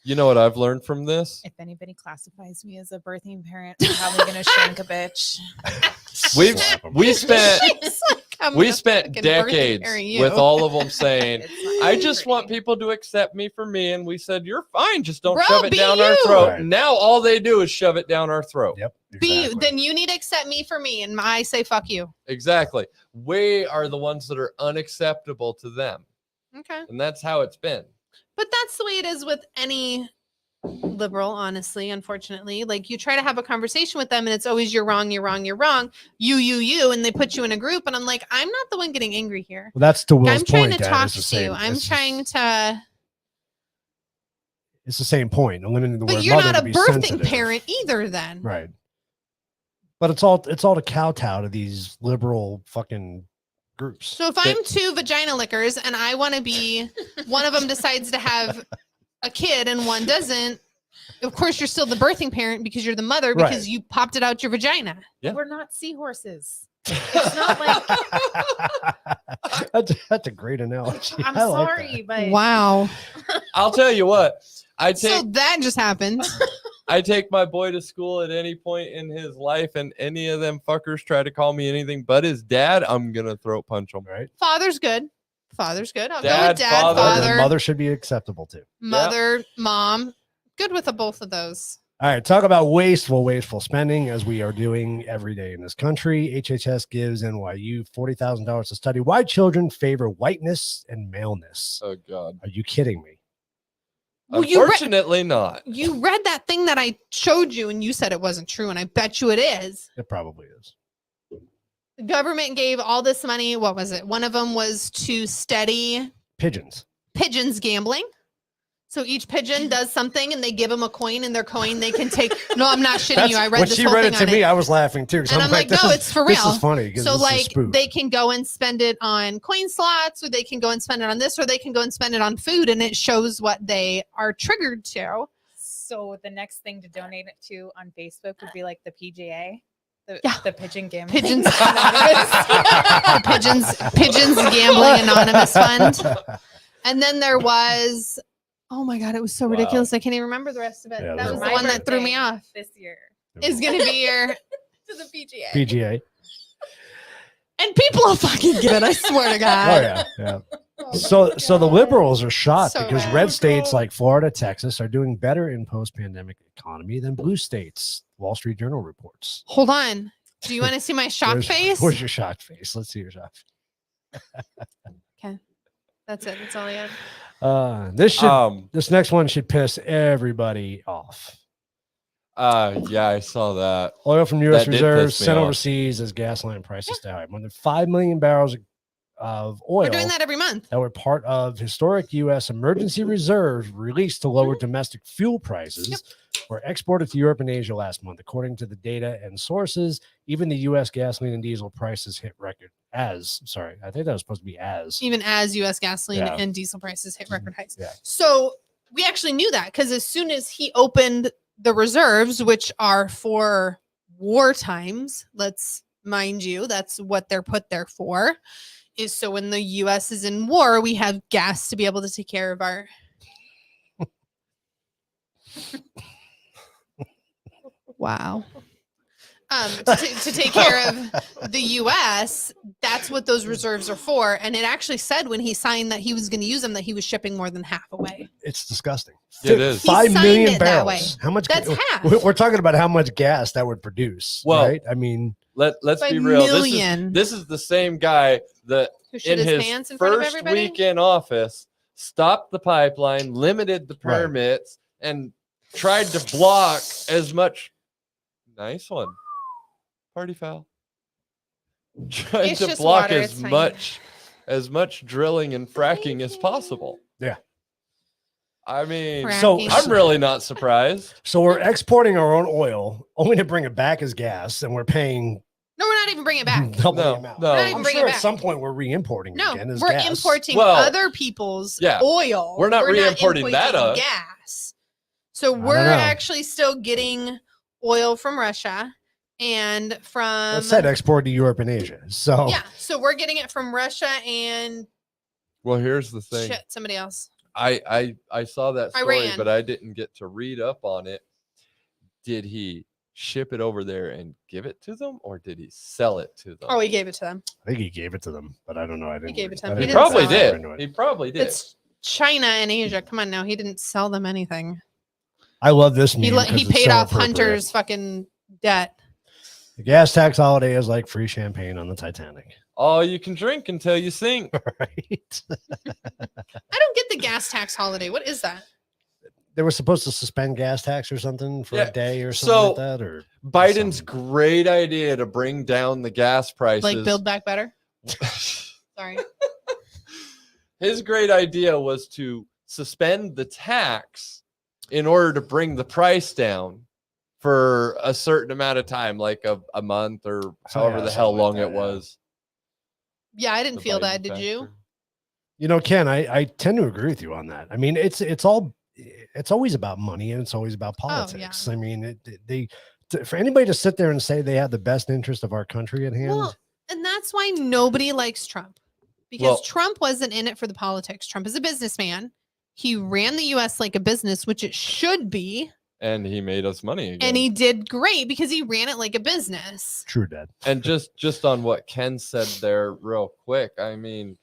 You know what I've learned from this? If anybody classifies me as a birthing parent, I'm probably gonna shank a bitch. Slap 'em. We spent She's like, I'm we gonna spent fucking birthing decades parent you. with all of them saying, It's not I really just want pretty. people to accept me for me. And we said, you're fine. Just don't Bro, shove it be down our you. throat. Right. And now all they do is shove it down our throat. Yep. Be exactly. then you need to accept me for me, and I say fuck you. Exactly. We are the ones that are unacceptable to them. Okay. And that's how it's been. But that's the way it is with any liberal, honestly, unfortunately. Like you try to have a conversation with them and it's always you're wrong, you're wrong, you're wrong. You, and they put you in a group and I'm like, I'm not the one getting angry here. Well, that's to Will's I'm trying point. to Dad, talk it's the to same- you. I'm it's- trying to It's the same point. Eliminating the word but you're mother not to a be birthing sensitive. parent either then. Right. But it's all to kowtow to these liberal fucking groups. So if I'm two vagina lickers and I want to be one of them decides to have a kid and one doesn't, of course you're still the birthing parent because you're the mother Right. because you popped it out your vagina. Yeah. We're not seahorses. It's not like that's a great analogy. I'm I like sorry, but Wow. I'll tell you what. So that just happened. I take my boy to school at any point in his life, and any of them fuckers try to call me anything but his dad, I'm gonna throat punch them. that. Right. Father's good. Father's good. I'll go Dad, with dad, father. father, And mother should be acceptable too. mother, mom. Good with both of those. All right, talk about wasteful spending as we are doing every day in this country. HHS gives NYU $40,000 to study why children favor whiteness and maleness. Oh God. Are you kidding me? Well, Unfortunately, not. You read that thing that I showed you and you said it wasn't true, and I bet you it is. It probably is. The government gave all this money. What was it? One of them was to study Pigeons. pigeons gambling. So each pigeon does something and they give them a coin, and their coin they can take. No, I'm not shitting you. I read when this she whole read thing it to on me, it. I was laughing too. 'Cause And I'm like, this no, is- it's for This real. is funny. 'cause So this is a like spoof. they can go and spend it on coin slots, or they can go and spend it on this, or they can go and spend it on food, and it shows what they are triggered to. so the next thing to donate it to on Facebook would be like the PGA, Yeah. the pigeon gambling. Pigeons Anonymous. The pigeons Gambling Anonymous Fund. And then there was, oh my God, it was so Wow. ridiculous. I can't even remember the rest of it. Yeah, That it was was the one that threw me off. this year. Is going to be your, To the PGA. PGA. and people will fucking give it. I swear to Oh God. yeah, yeah. Oh So my so the God. liberals are shocked So because bad. red states like Florida, Texas are doing better in post-pandemic economy than blue states. Wall Street Journal reports. Hold on. Do you want to see my shocked Where's- face? Where's your shocked face? Let's see your shocked. That's it. That's all I had. This next one should piss everybody off. Yeah, I saw that. Oil from U.S. That did reserves piss me sent off. overseas as gasoline prices stay high. More than 5 million barrels of oil We're doing that every month. that were part of historic U.S. emergency reserves released to lower domestic fuel prices Yep. were exported to Europe and Asia last month. According to the data and sources, even the U.S. gasoline and diesel prices hit record I think that was supposed to be Even as U.S. gasoline Yeah. and diesel prices hit record highs. Yeah. So we actually knew that because as soon as he opened the reserves, which are for war times, let's mind you, that's what they're put there for. is so when the U.S. is in war, we have gas to be able to take care of our. Wow. To take care of the U.S., that's what those reserves are for. And it actually said when he signed that he was going to use them that he was shipping more than half away. It's disgusting. It is. He 5 signed million it that barrels. way. How much? That's half. We're talking about how much gas that would produce. Well, right? I mean, let's 5 be real. million. This is the same guy that Who shit in his his pants in front of first everybody? week in office stopped the pipeline, limited the Right. permits, and tried to block as much. Nice one. Party foul. Tried It's to just block water, as it's fine. much drilling and fracking as possible. Yeah. I mean, Fracking. I'm really not surprised. so we're exporting our own oil only to bring it back as gas, and we're paying No, we're not even bringing it back. double the No, amount. no. We're not even I'm bringing sure it at back. some point we're re-importing No, again as we're gas. importing Well, other people's yeah. oil. We're not not re-importing that importing up. gas. So don't we're know. actually still getting oil from Russia and from That said, export to Europe and Asia. So yeah. So we're getting it from Russia and Well, here's the thing. shit, somebody else. I saw that story, Iran. but I didn't get to read up on it. Did he ship it over there and give it to them, or did he sell it to them? Oh, he gave it to them. I think he gave it to them, but I don't know. I didn't. gave it to I them. didn't He He didn't probably sell it. did. He probably did. It's China and Asia. Come on now. He didn't sell them anything. I love this meme. He 'cause he it's paid so off appropriate. Hunter's fucking debt. The gas tax holiday is like free champagne on the Titanic. All you can drink until you sink. Right. I don't get the gas tax holiday. What is that? They were supposed to suspend gas tax or something for Yeah, a day or something so like that. Or Biden's Some- great idea to bring down the gas prices. Like Build Back Better? Sorry. His great idea was to suspend the tax in order to bring the price down for a certain amount of time, like a month or however yeah, the hell something like long that, it yeah. was. Yeah, I didn't The feel Biden that. Did factor. you? You know, Ken, I tend to agree with you on that. I mean, it's always about money and it's always about Oh, politics. I mean, for anybody to sit there and say they have the best interest of our country at hand. Well, and that's why nobody likes Trump. Because Well- Trump wasn't in it for the politics. Trump is a businessman. He ran the US like a business, which it should be. And he made us money again. And he did great because he ran it like a business. True, Dad. And just on what Ken said there real quick, I mean,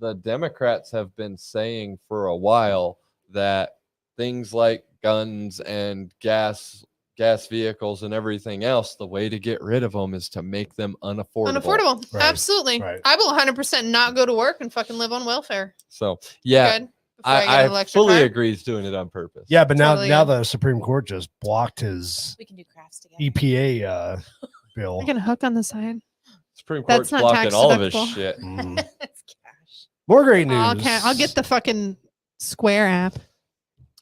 the Democrats have been saying for a while that things like guns and gas vehicles and everything else, the way to get rid of them is to make them unaffordable. Unaffordable. Right, Absolutely. right. I will 100% not go to work and fucking live on welfare. So yeah, Good. Before get an I electric fully car. agree he's doing it on purpose. Yeah, but Totally now good. the Supreme Court just blocked his We can do crafts together. EPA bill. I can hook on the side. Supreme That's Court's not blocking tax all of his deductible. shit. Mhm. That's cash. More great news. I'll get the fucking Square app.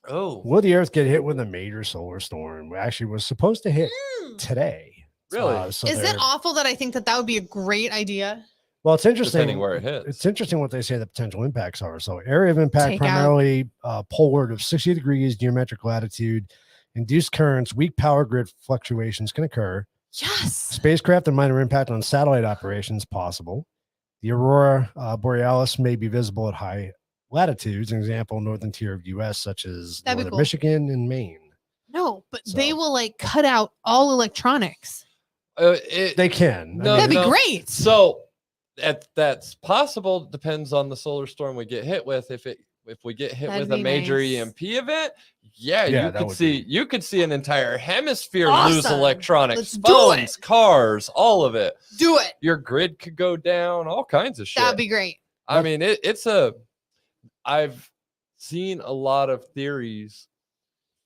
Oh, Will the Earth get hit with a major solar storm? Actually, was supposed to hit today. really? So Is it they're- awful that I think that would be a great idea? Well, it's interesting. Depending where it hits. It's interesting what they say the potential impacts are. So, area of impact Take out. primarily poleward of 60 degrees geometric latitude, induced currents, weak power grid fluctuations can occur. Yes. Spacecraft and minor impact on satellite operations possible. The aurora borealis may be visible at high latitudes. An example, northern tier of U.S., such as That'd be northern cool. Michigan and Maine. No, but they So- will like cut out all electronics. They can. No, That'd be no. great. So that's possible. Depends on the solar storm we get hit with. If we get hit That'd with a be major nice. EMP event, yeah, Yeah, you that could would see you could see an entire hemisphere lose Awesome. electronics, Let's do phones, it. cars, all of it. Do it. Your grid could go down, all kinds of shit. That'd be great. I mean, I've seen a lot of theories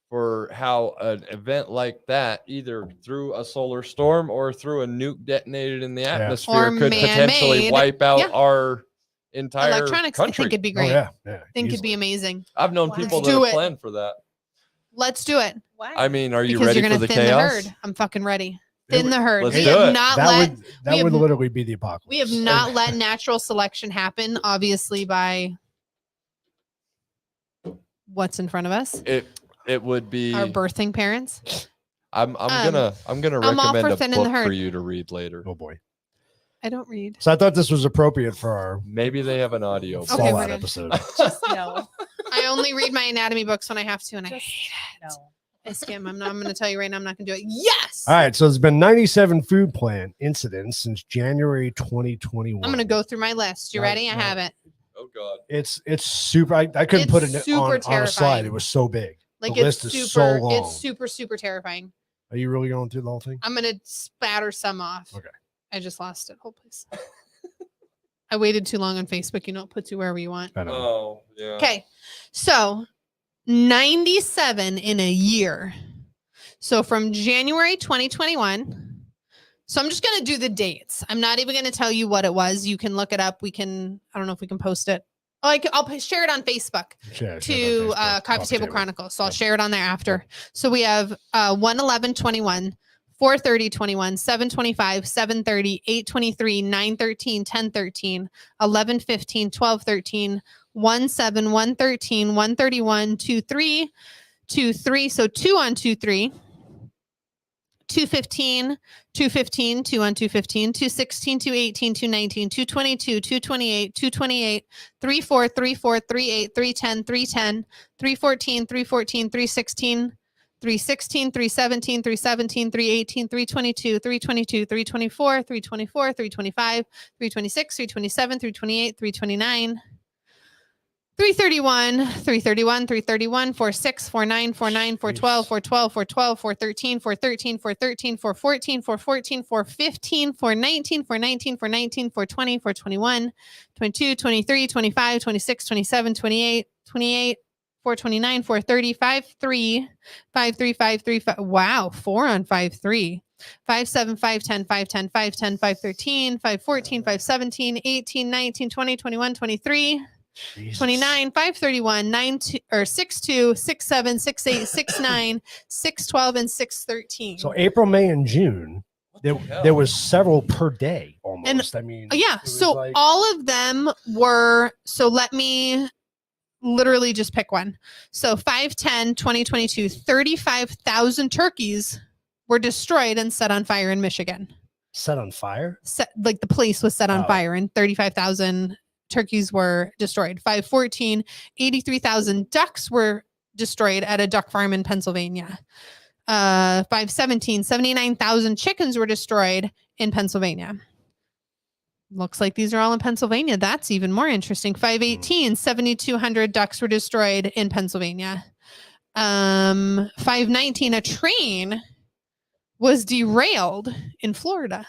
for how an event like that, either through a solar storm or through a nuke detonated in the atmosphere, Or could potentially man-made. wipe out Yeah. our entire Electronics, I country. think it'd be Oh, great. yeah. I think it'd be easily. amazing. I've known Wow. people Let's that do have it. planned for that. Let's do it. Why? I mean, are you Because ready you're for gonna the thin chaos? the herd. I'm fucking ready. It Thin would- the herd. Let's We do have it. not That let would have- literally be the apocalypse. we have not let natural selection happen, obviously, by what's in front of us. It would be. Our birthing parents. I'm gonna I'm all recommend for a thinning the book for herd. you to read later. Oh boy. I don't read. So I thought this was appropriate for our Maybe they have an audio. Okay, Fallout we're good. episode. Just no. I only read my anatomy books when I have to, and I Just hate it. no. I skim. I'm going to tell you right now, I'm not going to do it. Yes. All right, so there's been 97 food plant incidents since January 2021. I'm going to go through my list. You No, ready? I no. have it. Oh God. It's super. I couldn't put it It's super on a slide. terrifying. It was so big. Like The it's list is super. so long. It's super terrifying. Are you really going through the whole thing? I'm going to spatter some off. Okay. I just lost it. Hold please. I waited too long on Facebook. You know, it puts you wherever you want. I don't know. Oh yeah. Okay. So 97 in a year. So from January 2021. So I'm just going to do the dates. I'm not even going to tell you what it was. You can look it up. I don't know if we can post it. Oh, I'll share it on Facebook Yeah, to Coffee Table Chronicles. So I'll share it on there after. So we have 1/11/21, 4/30/21, 7/25, 7/30, 8/23, 9/13, 10/13, 11/15, 12/13, 1/7, 1/13, 1/31, 2/3, 2/3. So 2 on 2/3. 2/15, 2/15, 2 on 2/15, 2/16, 2/18, 2/19, 2/22, 2/28, 2/28, 3/4, 3/4, 3/8, 3/10, 3/10, 3/14, 3/14, 3/16, 3/16, 3/17, 3/17, 3/18, 3/22, 3/22, 3/24, 3/24, 3/25, 3/26, 3/27, 3/28, 3/29. 331, 331, 331, 46, 49, 49, 412, 412, 412, 413, 413, 413, 414, 414, 415, 419, 419, 419, 420, 421, 22, 23, 25, 26, 27, 28, 28, 429, 430, 53, 53, 53, wow, 4 on 53. 5/7, 5/10, 5/10, 5/10, 5/13, 5/14, 5/17, 18, 19, 20, 21, 23. Jesus. 29, 5/31, 9/2 or 6/2, 6/7, 6/8, 6/9, 6/12, and 6/13. So April, May, and June, What the hell? there was several per day almost. I mean, Yeah, it was so like- all of them were. So let me literally just pick one. So 5/10, 2022, 35,000 turkeys were destroyed and set on fire in Michigan. set on fire. Like the place was set on Oh. fire, and 35,000 turkeys were destroyed. 5/14, 83,000 ducks were destroyed at a duck farm in Pennsylvania. 5/17, 79,000 chickens were destroyed in Pennsylvania. Looks like these are all in Pennsylvania. That's even more interesting. 5/18, 7,200 ducks were destroyed in Pennsylvania. 5/19, a train was derailed in Florida.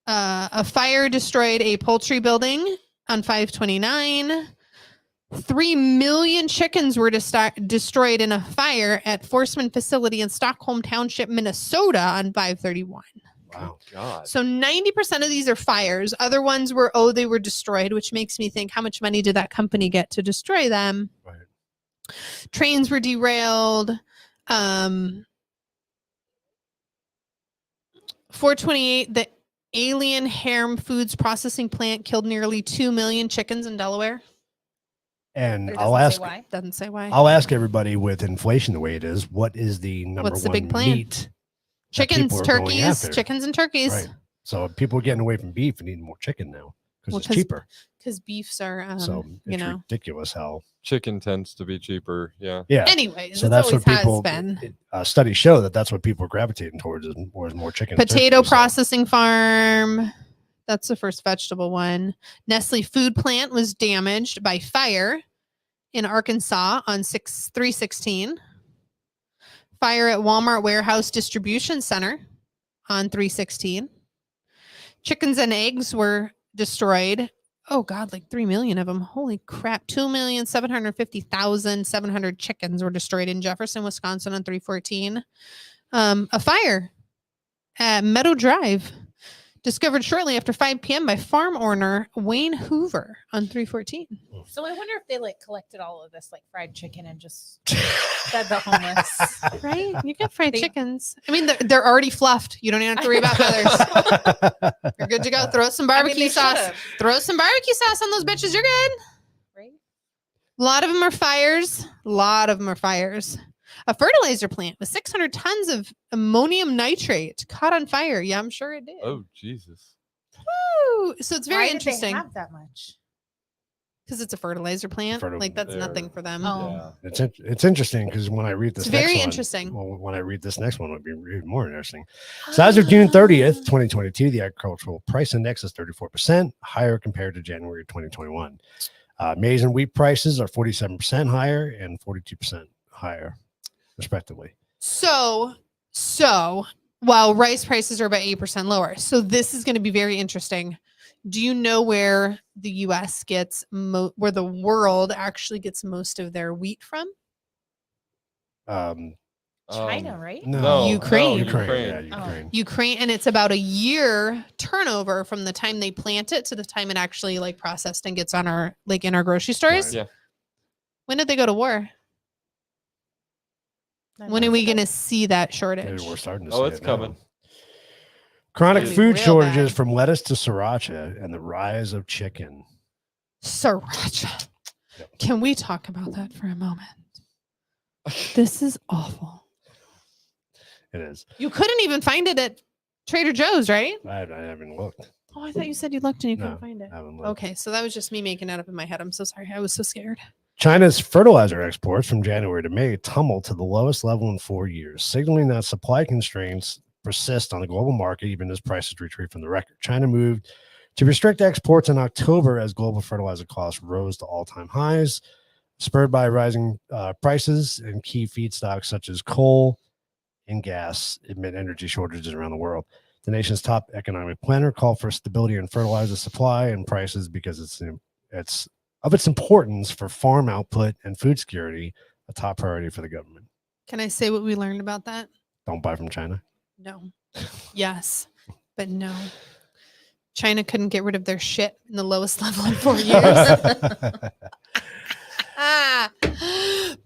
A fire destroyed a poultry building on 5/29. 3 million chickens were destroyed in a fire at Forsman facility in Stockholm Township, Minnesota on 5/31. Wow. God. So 90% of these are fires. Other ones were, they were destroyed, which makes me think, how much money did that company get to destroy them? Right. Trains were derailed. 4/28, the Alien Harem Foods processing plant killed nearly 2 million chickens in Delaware. And But it I'll doesn't say ask, why. Doesn't say why. I'll ask everybody with inflation the way it is, what is the number What's the one big plan? meat? that Chickens, people are going turkeys, after? chickens and turkeys. Right. So people are getting away from beef and eating more chicken now because Well, it's cheaper. Because beefs are, So you it's know. ridiculous how. Chicken tends to be cheaper. Yeah. Yeah. Anyways, So it that's always what people. has been. Studies show that that's what people are gravitating towards is more chicken. and Potato turkey, so- processing farm. That's the first vegetable one. Nestle food plant was damaged by fire in Arkansas on 3/16. Fire at Walmart warehouse distribution center on 3/16. Chickens and eggs were destroyed. Oh God, like 3 million of them. Holy crap. 2,750,700 chickens were destroyed in Jefferson, Wisconsin on 3/14. A fire at Meadow Drive discovered shortly after 5 p.m. by farm owner Wayne Hoover on 3/14. So I wonder if they like collected all of this like fried chicken and just fed the homeless. Right? You get fried They- chickens. I mean, they're already fluffed. You don't even have to worry about feathers. You're good to go. Throw some barbecue they sauce. should've, Throw some barbecue sauce on those bitches. You're good. right? A lot of them are fires. A lot of them are fires. A fertilizer plant with 600 tons of ammonium nitrate caught on fire. Yeah, I'm sure it did. Oh, Jesus. Woo! So it's very Why interesting did they have that much? because it's a fertilizer plant. Like that's They're- nothing for them. Oh. Yeah. It's interesting because when I read this It's next very one, interesting. well, when I read this next one, it'll be even more interesting. So as of June 30th, 2022, the agricultural price index is 34% higher compared to January 2021. Maize and wheat prices are 47% higher and 42% higher, respectively. So while rice prices are about 8% lower. So this is going to be very interesting. Do you know where the U.S. gets where the world actually gets most of their wheat from? China, right? No, Ukraine. Ukraine. Yeah, Oh. Ukraine. Ukraine, and it's about a year turnover from the time they plant it to the time it actually like processed and gets on our like in our grocery stores. Right. Yeah. When did they go to war? When are we going to see that shortage? We're starting to Oh, see it's it coming. now. Chronic It's food real shortages bad. from lettuce to sriracha and the rise of chicken. Sriracha. Yep. Can we talk about that for a moment? This is awful. It is. You couldn't even find it at Trader Joe's, right? I haven't looked. Oh, I thought you said you looked and you No, couldn't find it. I haven't looked. Okay, so that was just me making that up in my head. I'm so sorry. I was so scared. China's fertilizer exports from January to May tumbled to the lowest level in 4 years, signaling that supply constraints persist on the global market even as prices retreat from the record. China moved to restrict exports in October as global fertilizer costs rose to all-time highs, spurred by rising prices and key feedstocks such as coal and gas amid energy shortages around the world. The nation's top economic planner called for stability in fertilizer supply and prices because it's of its importance for farm output and food security, a top priority for the government. Can I say what we learned about that? Don't buy from China. No. Yes, but no. China couldn't get rid of their shit in the lowest level in 4 years.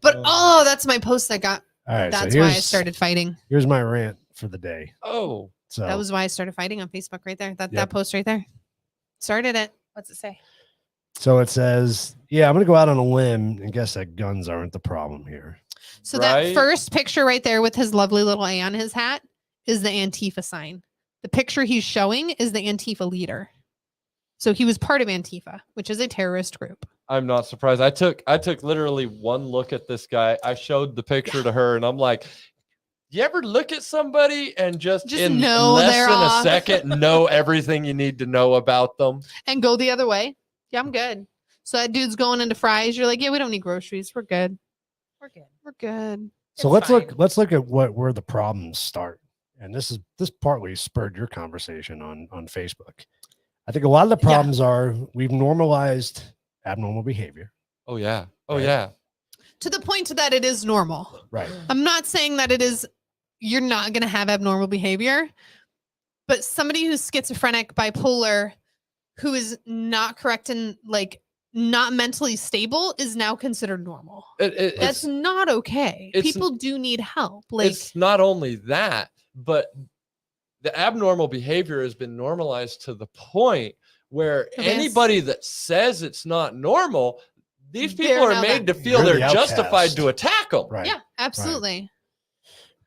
But that's my post I got. All right, That's so why I started fighting. Here's my rant for the day. Oh, So That was why I started fighting on Facebook right there. That Yep. post right there. Started it. What's it say? So it says, yeah, I'm going to go out on a limb and guess that guns aren't the problem here. So Right. that first picture right there with his lovely little A on his hat is the Antifa sign. The picture he's showing is the Antifa leader. So he was part of Antifa, which is a terrorist group. I'm not surprised. I took literally one look at this guy. I showed the picture to her and I'm like, you ever look at somebody and just in know less they're than off. a second know everything you need to know about them? And go the other way. Yeah, I'm good. So that dude's going into Fry's. You're like, yeah, we don't need groceries. We're good. We're good. We're good. So It's let's look at where the problems start. And this partly spurred your conversation on Facebook. I think a lot of the Yeah. problems are we've normalized abnormal behavior. Oh yeah. Oh Right. yeah. To the point that it is normal. Right. I'm not saying that you're not going to have abnormal behavior, but somebody who's schizophrenic, bipolar, who is not correct and like not mentally stable is now considered normal. That's not okay. it's- People do need help. Like, It's not only that, but the abnormal behavior has been normalized to the point where Yes. anybody that says it's not normal, these people They're are now made that. to feel You're the they're justified outcast. to attack them. Right. yeah, absolutely.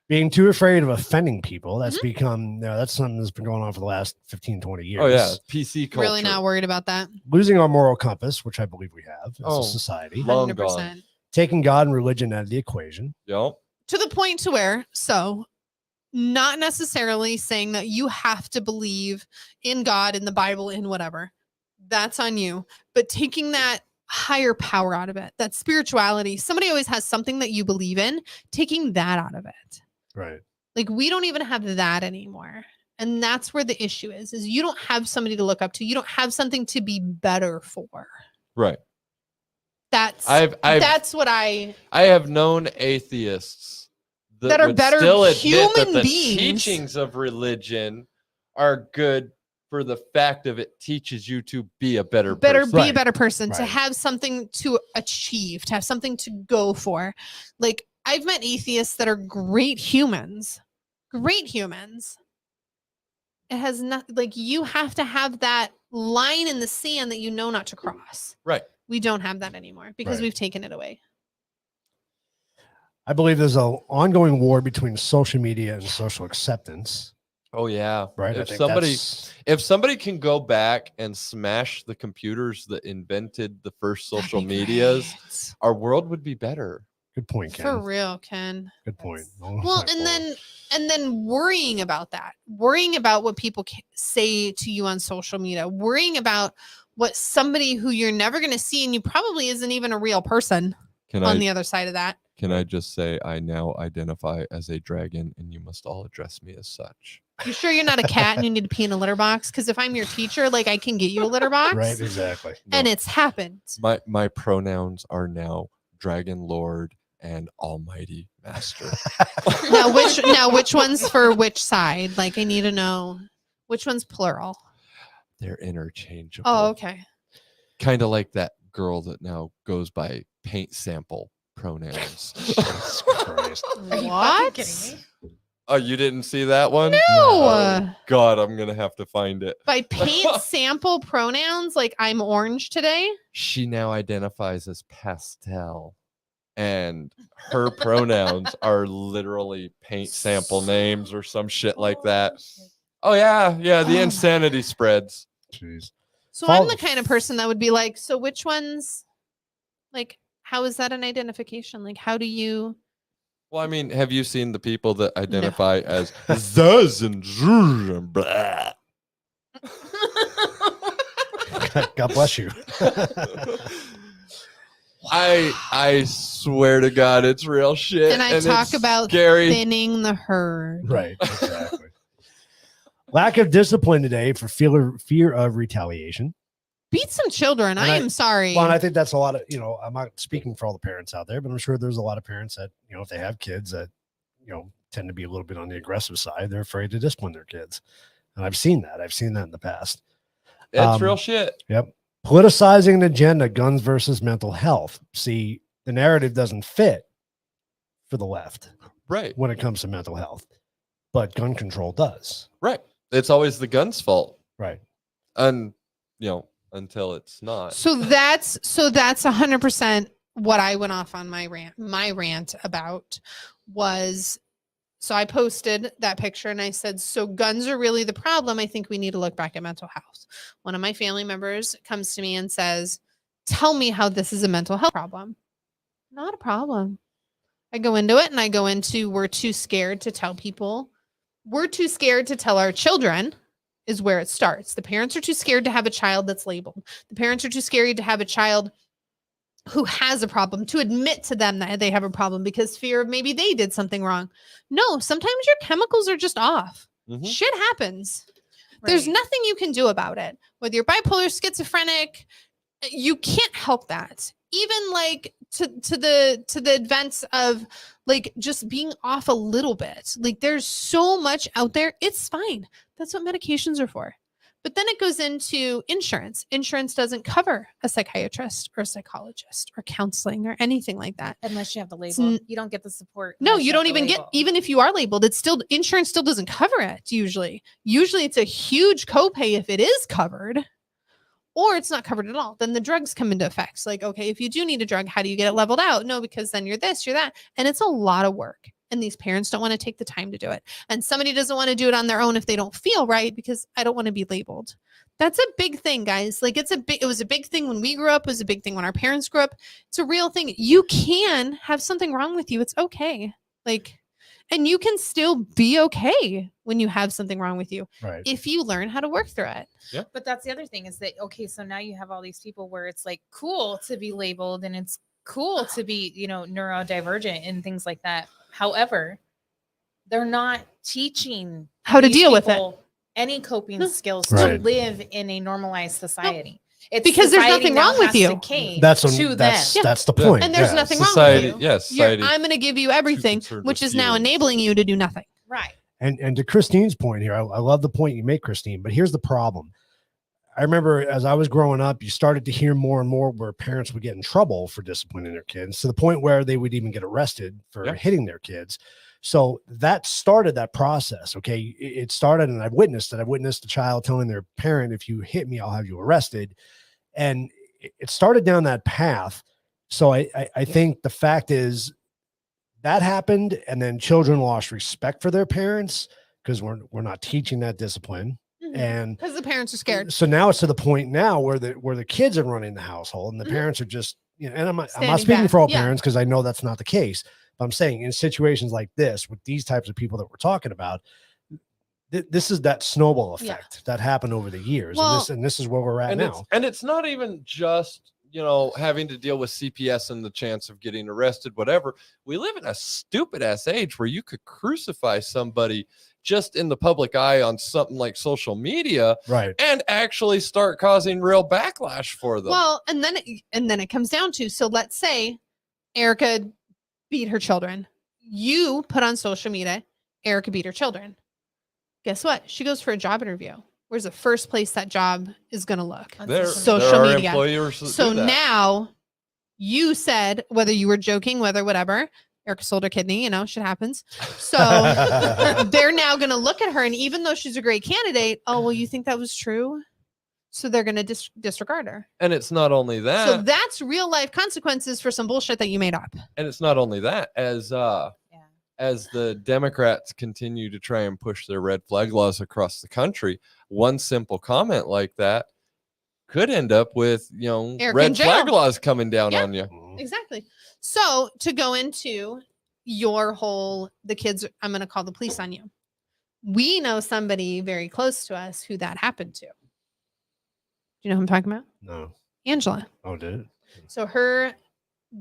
Being too afraid of offending people, that's become, that's something that's been going on for the last 15, 20 years. Oh yeah, PC culture. Really not worried about that. Losing our moral compass, which I believe we have as Oh. a society. Long 100%. gone. Taking God and religion out of the equation. Yep. To the point to where, so not necessarily saying that you have to believe in God, in the Bible, in whatever. That's on you. But taking that higher power out of it, that spirituality, somebody always has something that you believe in, taking that out of it. Right. Like we don't even have that anymore. And that's where the issue is you don't have somebody to look up to. You don't have something to be better for. Right. That's that's what I have known atheists that are would better still admit that human the beings. teachings of religion are good for the fact of it teaches you to be a better person. be a Right. better person, to Right. have something to achieve, to have something to go for. Like I've met atheists that are great humans. Great humans. It has not like you have to have that line in the sand that you know not to cross. Right. We don't have that anymore because Right. we've taken it away. I believe there's an ongoing war between social media and social acceptance. Oh yeah. Right. If somebody can go back and smash the computers that invented the first That'd social be medias, great. our world would be better. Good point, Ken. For real, Ken. Good point. Well, and then worrying about what people say to you on social media, worrying about what somebody who you're never going to see and you probably isn't even a real person on the other side of that. Can I just say I now identify as a dragon and you must all address me as such? You sure you're not a cat and you need to pee in a litter box? Because if I'm your teacher, like I can get you a litter box. Right, exactly. And it's happened. My pronouns are now Dragon Lord and Almighty Master. Now which one's for which side? Like I need to know which one's plural. They're interchangeable. Oh, okay. Kind of like that girl that now goes by paint sample pronouns. Jesus Christ. Are you fucking What? kidding me? Oh, you didn't see that one? No. Oh, God, I'm gonna have to find it. By paint sample pronouns, like I'm orange today. She now identifies as pastel, and her pronouns are literally paint sample names or some shit like that. Oh yeah, the insanity spreads. Jeez. So I'm the kind of person that would be like, so which ones, like, how is that an identification? Like, how do you? Well, I mean, have you seen the people that identify as zuz and zuz and blah? God bless you. I swear to God, it's real shit. And I talk it's about scary. thinning the herd. Right, exactly. Lack of discipline today for fear of retaliation. Beat some children. I am sorry. Well, and I think that's a lot of, I'm not speaking for all the parents out there, but I'm sure there's a lot of parents that, if they have kids that, tend to be a little bit on the aggressive side, they're afraid to discipline their kids. And I've seen that. I've seen that in the past. It's real shit. Yep. Politicizing an agenda, guns versus mental health. See, the narrative doesn't fit for the left. Right. When it comes to mental health, but gun control does. Right. It's always the gun's fault. Right. And, until it's not. So that's 100% what I went off on my rant about was, so I posted that picture and I said, so guns are really the problem. I think we need to look back at mental health. One of my family members comes to me and says, tell me how this is a mental health problem. Not a problem. I go into it and I go into, we're too scared to tell people. We're too scared to tell our children is where it starts. The parents are too scared to have a child that's labeled. The parents are too scared to have a child who has a problem, to admit to them that they have a problem because fear of maybe they did something wrong. No, sometimes your chemicals are just off. Mhm. Shit happens. There's nothing you can do about it. Whether you're bipolar, schizophrenic, you can't help that. Even like to the events of like just being off a little bit. Like there's so much out there. It's fine. That's what medications are for. But then it goes into insurance. Insurance doesn't cover a psychiatrist or a psychologist or counseling or anything like that. Unless you have the label. You don't get the support. No, unless you have don't the even get, label. even if you are labeled, it's still, insurance still doesn't cover it usually. Usually it's a huge copay if it is covered, or it's not covered at all. Then the drugs come into effect. Like, okay, if you do need a drug, how do you get it leveled out? No, because then you're this, you're that. And it's a lot of work. And these parents don't want to take the time to do it. And somebody doesn't want to do it on their own if they don't feel right, because I don't want to be labeled. That's a big thing, guys. Like it was a big thing when we grew up. It was a big thing when our parents grew up. It's a real thing. You can have something wrong with you. It's okay. Like, and you can still be okay when you have something wrong with you. Right. If you learn how to work through it. Yeah. But that's the other thing is that, okay, so now you have all these people where it's like cool to be labeled and it's cool to be, neurodivergent and things like that. However, they're not teaching How to these deal with it. people any coping No. skills Right. to live in a normalized society. It's Because there's society nothing now wrong with has to you. cave That's to the Yeah. point. And there's yeah. nothing wrong Society, with you. yes, society. I'm going to give you everything, concerned which with is now feelings. enabling you to do nothing. right. And to Christine's point here, I love the point you make, Christine, but here's the problem. I remember as I was growing up, you started to hear more and more where parents would get in trouble for disciplining their kids, to the point where they would even get arrested for Yeah. hitting their kids. So that started that process. Okay. It started, and I've witnessed it. I've witnessed a child telling their parent, if you hit me, I'll have you arrested. And it started down that path. So I think the fact is that happened, and then children lost respect for their parents because we're not teaching that discipline. And because the parents are scared. So now it's to the point now where the kids are running the household and the parents are just, and I'm not speaking for all parents because I know that's not the case, but I'm saying in situations like this with these types of people that we're talking about, this is that snowball effect that happened over the years. Well, and this is where we're at now. And it's not even just, having to deal with CPS and the chance of getting arrested, whatever. We live in a stupid ass age where you could crucify somebody just in the public eye on something like social media, right, and actually start causing real backlash for them. Well, and then it comes down to, so let's say Erica beat her children. You put on social media, Erica beat her children. Guess what? She goes for a job interview. Where's the first place that job is going to look? Social media. So now you said, whether you were joking, whatever, Erica sold her kidney, shit happens. So they're now going to look at her. And even though she's a great candidate, oh, well, you think that was true? So they're going to disregard her. And it's not only that. So that's real life consequences for some bullshit that you made up. And it's not only that. As the Democrats continue to try and push their red flag laws across the country, one simple comment like that could end up with, red flag laws coming down on you. Exactly. So to go into the kids, I'm going to call the police on you. We know somebody very close to us who that happened to. Do you know who I'm talking about? No. Angela. Oh, did it? So her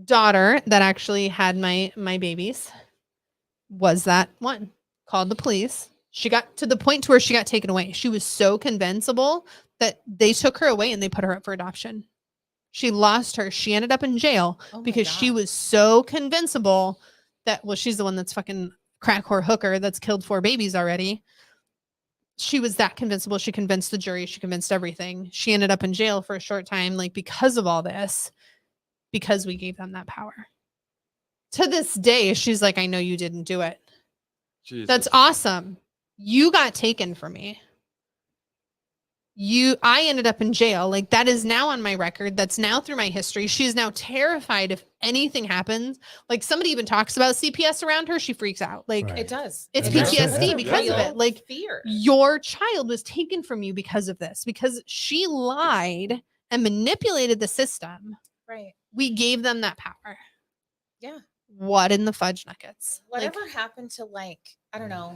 daughter that actually had my babies was that one, called the police. She got to the point to where she got taken away. She was so convincible that they took her away and they put her up for adoption. She lost her. She ended up in jail because she was so convincible that, well, she's the one that's fucking crack whore hooker that's killed 4 babies already. She was that convincible. She convinced the jury. She convinced everything. She ended up in jail for a short time, because of all this, because we gave them that power. To this day, she's like, I know you didn't do it. Jesus. That's awesome. You got taken from me. I ended up in jail. That is now on my record. That's now through my history. She's now terrified if anything happens. Somebody even talks about CPS around her, she freaks out. It does. It's PTSD because of it. Fear. Your child was taken from you because of this, because she lied and manipulated the system. Right. We gave them that power. Yeah. What in the fudge nuggets? Whatever happened to I don't know,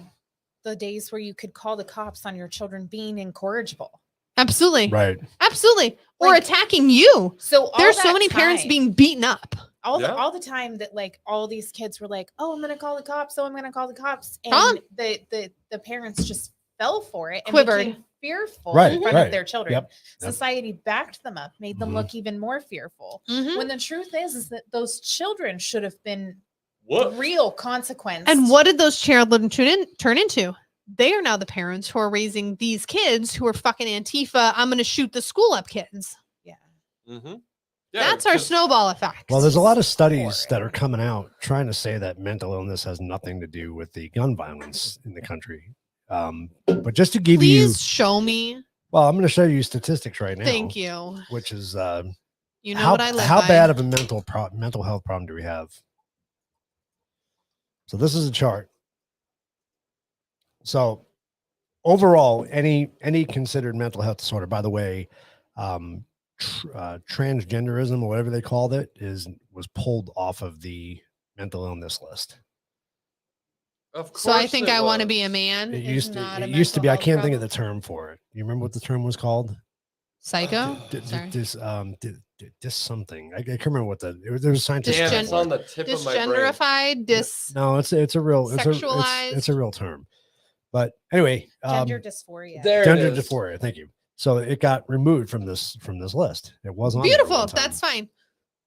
the days where you could call the cops on your children being incorrigible? Absolutely. Right. Absolutely. Or attacking you. So there's so many parents being beaten up. All the time that all these kids were like, oh, I'm going to call the cops. Oh, I'm going to call the cops. And the parents just fell for it and quivered, became fearful in front of their children. Yep. Society backed them up, made them look even more fearful. When the truth is that those children should have been real consequence. And what did those children turn into? They are now the parents who are raising these kids who are fucking Antifa, I'm going to shoot the school up kids. Yeah. Mm-hmm. That's our snowball effect. Well, there's a lot of studies that are coming out trying to say that mental illness has nothing to do with the gun violence in the country. But just to give you, please show me. Well, I'm going to show you statistics right now. Thank you. Which is, what I live how by. bad of a mental health problem do we have? So this is a chart. So overall, any considered mental health disorder, by the way, transgenderism or whatever they called it was pulled off of the mental illness list. Of course. So I think I want to be a man. It used to be. I can't think of the term for it. You remember what the term was called? Psycho. This something. I can't remember what there was scientific. Damn, it's on the tip of my brain. Disgenderified. No, it's a real sexualized. It's a real term. But anyway, gender dysphoria. Gender dysphoria. Thank you. So it got removed from this list. It wasn't beautiful. That's fine.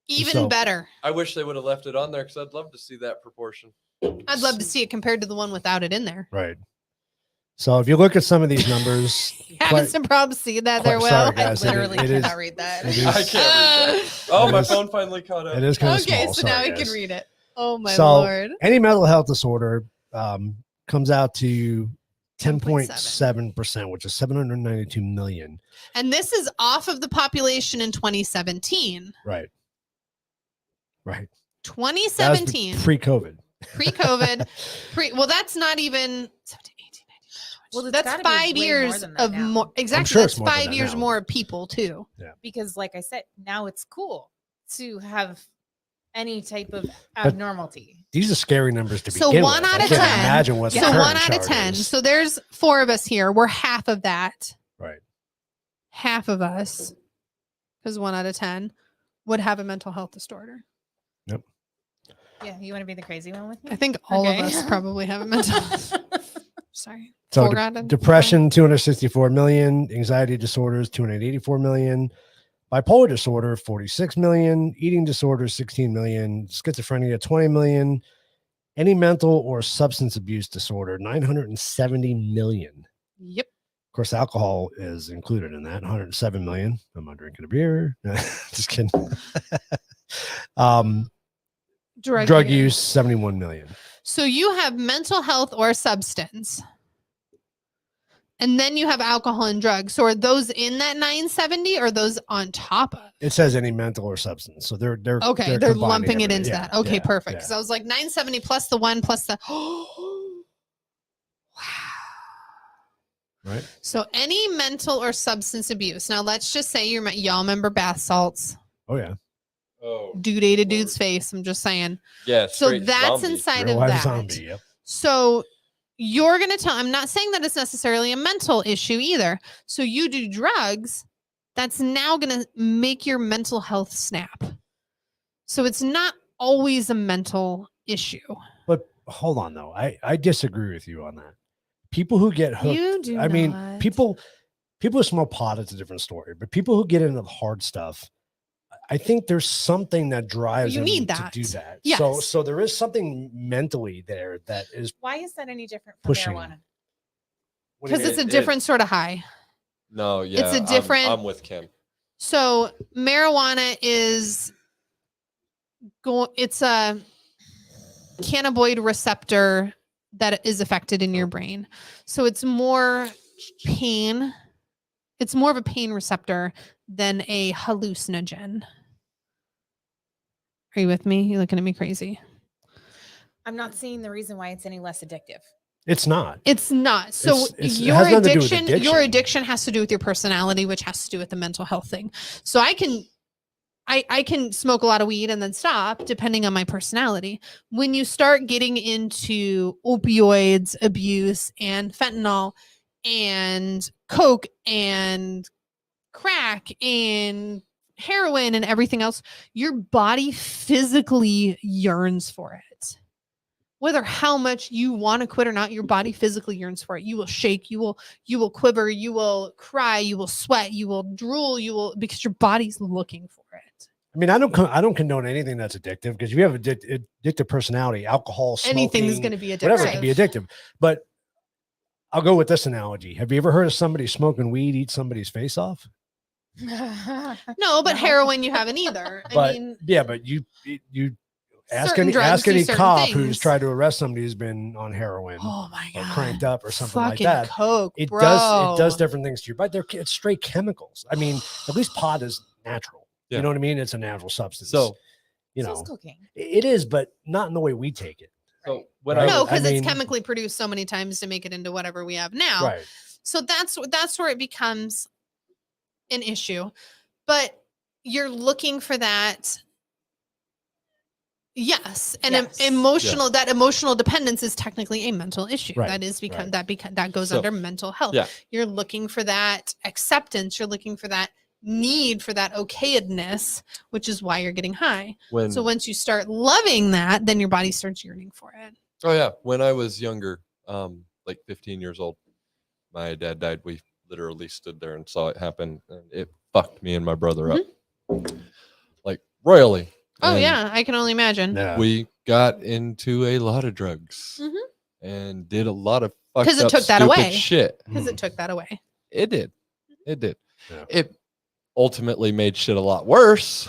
Even better. I wish they would have left it on there because I'd love to see that proportion. I'd love to see it compared to the one without it in there. Right. So if you look at some of these numbers, having some problems seeing that there. Sorry, guys, I literally cannot read that. I can't read that. Oh, my phone finally caught up. It is kind of okay, small. so Sorry, now we guys. can read it. Oh my so Lord. Any mental health disorder comes out to 10.7%, which is 792 million. And this is off of the population in 2017. Right. 2017. Pre-COVID. Pre-COVID, well, that's not even 17, 18, 19, Well, it's that's gotta be 5 way more years than that of now. more. Exactly. sure That's it's more than 5 that years now. more people too. Because like I said, now it's cool to have any type of But- abnormality. These are scary numbers to So begin 1 with. out I of can't 10. imagine what the So current 1 out of chart 10. is. So there's 4 of us here. We're half of that. Right. Half of us, because 1 out of 10 would have a mental health disorder. Yeah, you want to be the crazy one with me? I think all of Okay. us probably have a mental health. Sorry. So 4 out of depression, 264 million. Anxiety disorders, 284 million. Bipolar disorder, 46 million. Eating disorders, 16 million. Schizophrenia, 20 million. Any mental or substance abuse disorder, 970 million. Yep. Of course, alcohol is included in that, 107 million. I'm not drinking a beer. Just kidding. Drug use, 71 million. So you have mental health or substance. And then you have alcohol and drugs. So are those in that 970 or those on top of? It says any mental or substance. So they're Okay, they're combining lumping it everything. into Yeah, that. Okay, yeah, perfect. yeah. Because I was like 970 plus the 1 plus the wow. Right. So any mental or substance abuse. Now let's just say y'all remember bath salts. Oh yeah. Oh, Dude ate a dude's face. I'm just saying. yeah. So straight that's zombie. inside Real of life that. zombie. Yep. So you're going to tell, I'm not saying that it's necessarily a mental issue either. So you do drugs, that's now going to make your mental health snap. So it's not always a mental issue. But hold on though. I disagree with you on that. People who get hooked. You do I mean, not. people who smoke pot, it's a different story. But people who get into the hard stuff, I think there's something that drives You them need to that. do that. Yes. So there is something mentally there that is Why is that any different from pushing. marijuana? What do you Because it's mean? a different sort of high. No, yeah. a different- I'm with Kim. So marijuana is it's a cannabinoid receptor that is affected in your brain. So it's more pain. It's more of a pain receptor than a hallucinogen. Are you with me? You're looking at me crazy. I'm not seeing the reason why it's any less addictive. It's not. It's not. So It your has nothing to do with addiction, addiction. your addiction has to do with your personality, which has to do with the mental health thing. So I can smoke a lot of weed and then stop depending on my personality. When you start getting into opioids abuse and fentanyl and coke and crack and heroin and everything else, your body physically yearns for it. Whether how much you want to quit or not, your body physically yearns for it. You will shake, you will quiver, you will cry, you will sweat, you will drool, because your body's looking for it. I mean, I don't condone anything that's addictive because you have addictive personality, alcohol, smoking, Anything's going to be addictive. whatever can be addictive. But I'll go with this analogy. Have you ever heard of somebody smoking weed eat somebody's face off? No, but heroin you haven't either. But I mean, yeah, but you ask certain drugs ask do any certain cop who's things. tried to arrest somebody who's been on heroin oh my or god, cranked up or something like fucking that. Coke, It bro. does different things to your body. It's straight chemicals. I mean, at least pot is natural. Yeah. You know what I mean? It's a natural substance. So, you So know, is cocaine. it is, but not in the way we take it. so when Right. I No, was, because I it's mean- chemically produced so many times to make it into whatever we have now. Right. So that's where it becomes an issue. But you're looking for that. Yes, and Yes. that emotional dependence is technically a mental issue. Right, That is because right. that goes So, under mental health. yeah. You're looking for that acceptance. You're looking for that need for that okayedness, which is why you're getting high. when So once you start loving that, then your body starts yearning for it. oh yeah, when I was younger, like 15 years old, my dad died. We literally stood there and saw it happen, and it fucked me and my brother up, like royally. Oh And yeah, I can only imagine. Yeah. we got into a lot of drugs Mhm. and did a lot of fucked 'Cause it up, took that stupid away. shit. Because it took that away. It did. It did. Yeah. It ultimately made shit a lot worse.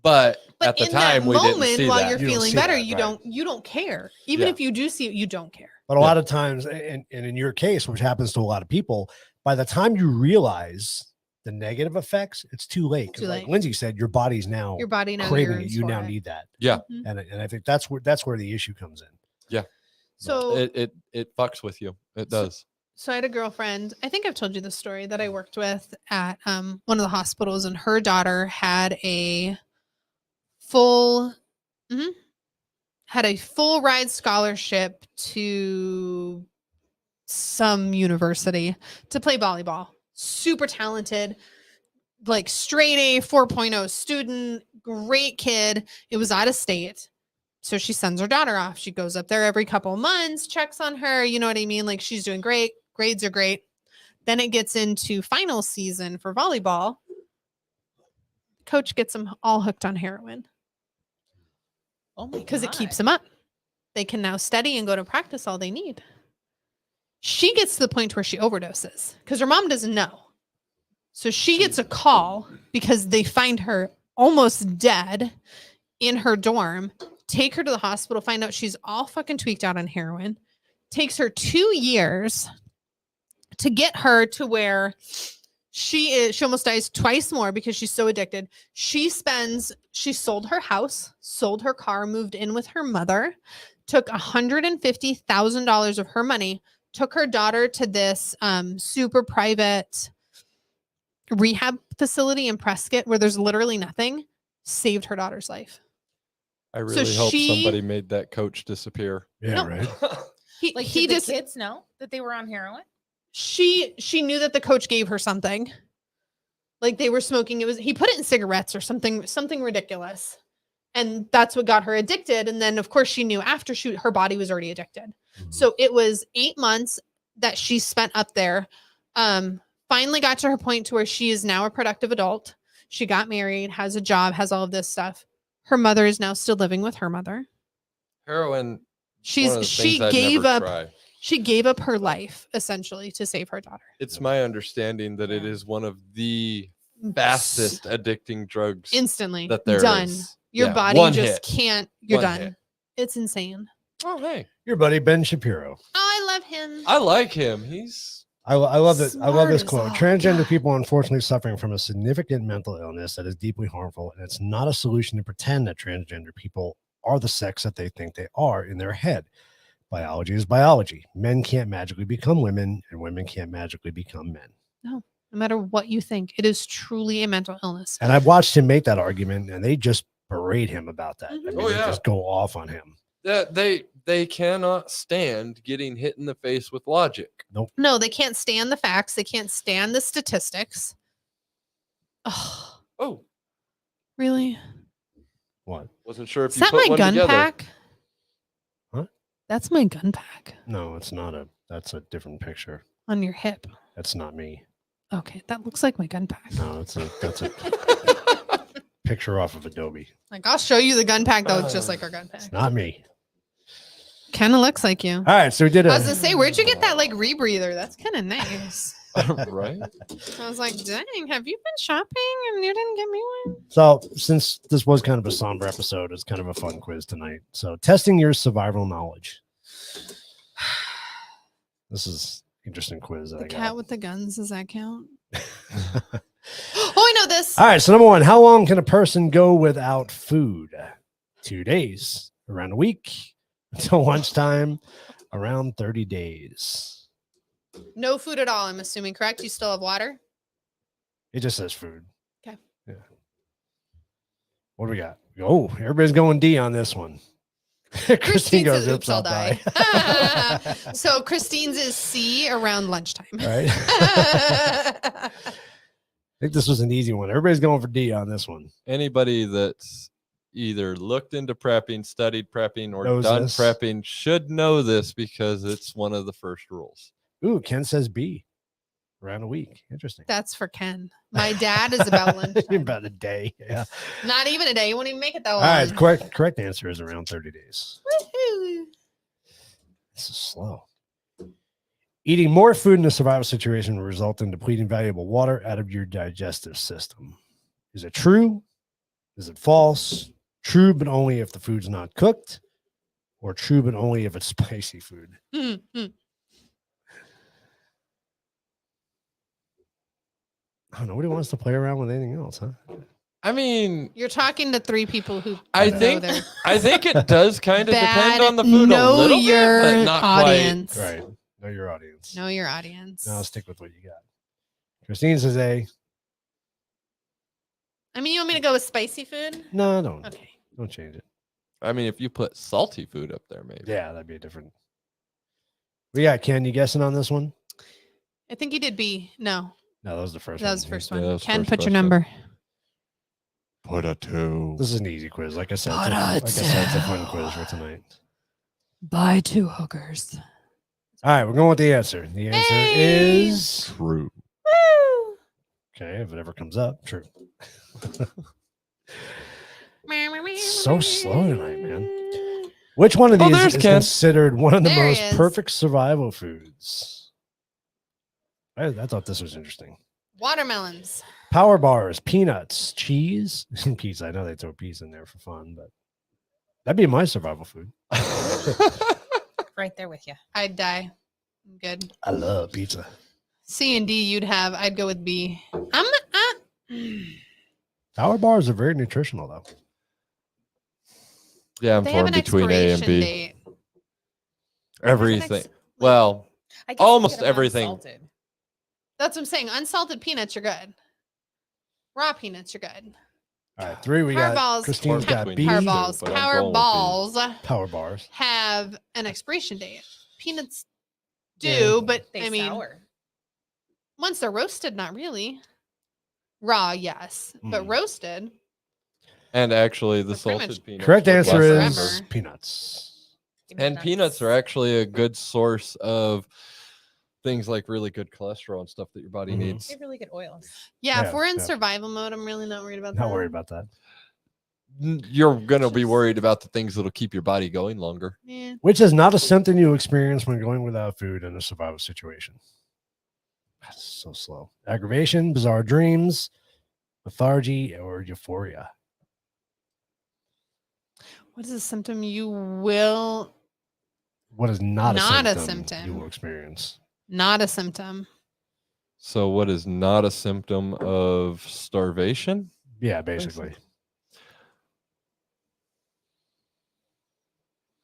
But at the in time, that we didn't moment, see while that. you're You don't feeling see better, that, you right. don't care. Even Yeah. if you do see it, you don't care. But a Yeah. lot of times, and in your case, which happens to a lot of people, by the time you realize the negative effects, it's too late. Too Like late. Lindsay said, your body's now Your body now craving it. yearns You for now it. need that. Yeah. Mhm. And I think that's where the issue comes in. Yeah. So It fucks with you. It does. So I had a girlfriend, I think I've told you the story, that I worked with at one of the hospitals, and her daughter had a full ride scholarship to some university to play volleyball. Super talented, like straight A 4.0 student, great kid. It was out of state. So she sends her daughter off. She goes up there every couple months, checks on her. You know what I mean? Like, she's doing great. Grades are great. Then it gets into final season for volleyball. Coach gets them all hooked on heroin Oh my because it keeps God. them up. They can now study and go to practice all they need. She gets to the point where she overdoses because her mom doesn't know. So she gets a call because they find her almost dead in her dorm, take her to the hospital, find out she's all fucking tweaked out on heroin. Takes her 2 years to get her to where she almost dies twice more because she's so addicted. She sold her house, sold her car, moved in with her mother, took $150,000 of her money, took her daughter to this super private rehab facility in Prescott where there's literally nothing, saved her daughter's life. I really hope she- somebody made that coach disappear. Yeah, No. right. Like, he did just the kids know that they were on heroin? she knew that the coach gave her something. Like, they were smoking. He put it in cigarettes or something ridiculous. And that's what got her addicted. And then of course she knew after her body was already addicted. So it was 8 months that she spent up there. Finally got to her point to where she is now a productive adult. She got married, has a job, has all of this stuff. Her mother is now still living with her mother. Heroin. She gave up her life essentially to save her daughter. It's my understanding that it is one of the fastest addicting drugs Instantly that there done. is. Your Yeah, body one just hit. can't. You're One done. hit. It's insane. Oh, hey. Your buddy Ben Shapiro. Oh, I love him. I like him. He's I love it. I love this Smart as quote. all Transgender God. people are unfortunately suffering from a significant mental illness that is deeply harmful, and it's not a solution to pretend that transgender people are the sex that they think they are in their head. Biology is biology. Men can't magically become women, and women can't magically become men. No matter what you think, it is truly a mental illness. And I've watched him make that argument, and they just berate him about that. I mean, Oh, they yeah. just go off on him. that they cannot stand getting hit in the face with logic. No, they can't stand the facts. They can't stand the statistics. Oh, Oh, really? What? wasn't sure if Is you that put my one gun together. pack? Huh? That's my gun pack No, it's not that's a different picture. on your hip. That's not me. Okay, that looks like my gun pack. No, that's a picture off of Adobe. Like, I'll show you the gun pack that looks just like our gun pack. It's not me. Kind of looks like you. All right, so we did I was gonna say, where'd you get that like rebreather? That's kind of nice. Right? I was like, dang, have you been shopping and you didn't get me one? So since this was kind of a somber episode, it's kind of a fun quiz tonight. So testing your survival knowledge. This is interesting quiz that The I cat got. with the guns, does that count? Oh, I know this. All right, so number one, how long can a person go without food? 2 days, around a week, until lunchtime, around 30 days. No food at all, I'm assuming, correct? You still have water? It just says food. Okay. Yeah. What do we got? Oh, everybody's going D on this one. Christine goes, says, oops, I'll die. So Christine's is C, around lunchtime. Right. I think this was an easy one. Everybody's going for D on this one. Anybody that's either looked into prepping, studied prepping, or Knows done this. prepping should know this because it's one of the first rules. Ooh, Ken says B. Around a week. Interesting. That's for Ken. My dad is about lunchtime. About a day. Yeah. Not even a day. You won't even make it that All long. right. Correct answer is around 30 days. Woohoo. This is slow. Eating more food in a survival situation will result in depleting valuable water out of your digestive system. Is it true? Is it false? True, but only if the food's not cooked, or true, but only if it's spicy food. Mhm. Nobody wants to play around with anything else, huh? I mean, You're talking to 3 people who I know think their I think it does kind of depend bad. on the food a Know little bit, your but not audience. Right. Know your audience. Know your audience. Now stick with what you got. Christine says A. I mean, you want me to go with spicy food? No, don't. Okay. Don't change it. quite. I mean, if you put salty food up there, maybe. Yeah, that'd be a different. We got Ken. You guessing on this one? I think you did B. No, No, that was the first that one. was the first Yeah, one. that was Ken, first put your question. number. Put a 2. This is an easy quiz. Like I said, it's a fun quiz for tonight. Buy 2 hookers. All right, we're going with the answer. The answer Hey! is True. Woo! okay. If it ever comes up, true. So slow tonight, man. Which one of Oh, these there's is Ken. considered one of the There he most is. perfect survival foods? I thought this was interesting. Watermelons. Power bars, peanuts, cheese, and pizza. I know they throw pizza in there for fun, but that'd be my survival food. Right there with you. I'd die. I'm good. I love pizza. C and D you'd have. I'd go with B. Power bars are very nutritional, though. Yeah, I'm They have torn an between A and expiration B. date. Everything. Well, I guess Almost you get 'em everything. unsalted. That's what I'm saying. Unsalted peanuts, you're good. Raw peanuts, you're good. All right, 3 we Power got. balls. Christine's Power- got B. Power B. balls. but I'm Power going with B. balls Power bars. have an expiration date. Peanuts do, Yeah. but They I mean, sour. once they're roasted, not really. Raw, yes, but Mm. roasted. and actually, the But pretty salted much- peanuts. Correct would answer last is forever. peanuts. Give me And nuts. peanuts are actually a good source of things like really good cholesterol and stuff that your body Mhm. needs. They're really good oils. Yeah, Yeah, if we're in yeah. survival mode, I'm really not worried about that. Not worried about that. You're going to be worried about the things that'll keep your body going longer. Yeah. Which is not a symptom you experience when going without food in a survival situation. That's so slow. Aggravation, bizarre dreams, lethargy, or euphoria. What is a symptom you will What is not Not a a symptom, symptom. you will experience? not a symptom? So, what is not a symptom of starvation? Yeah, basically.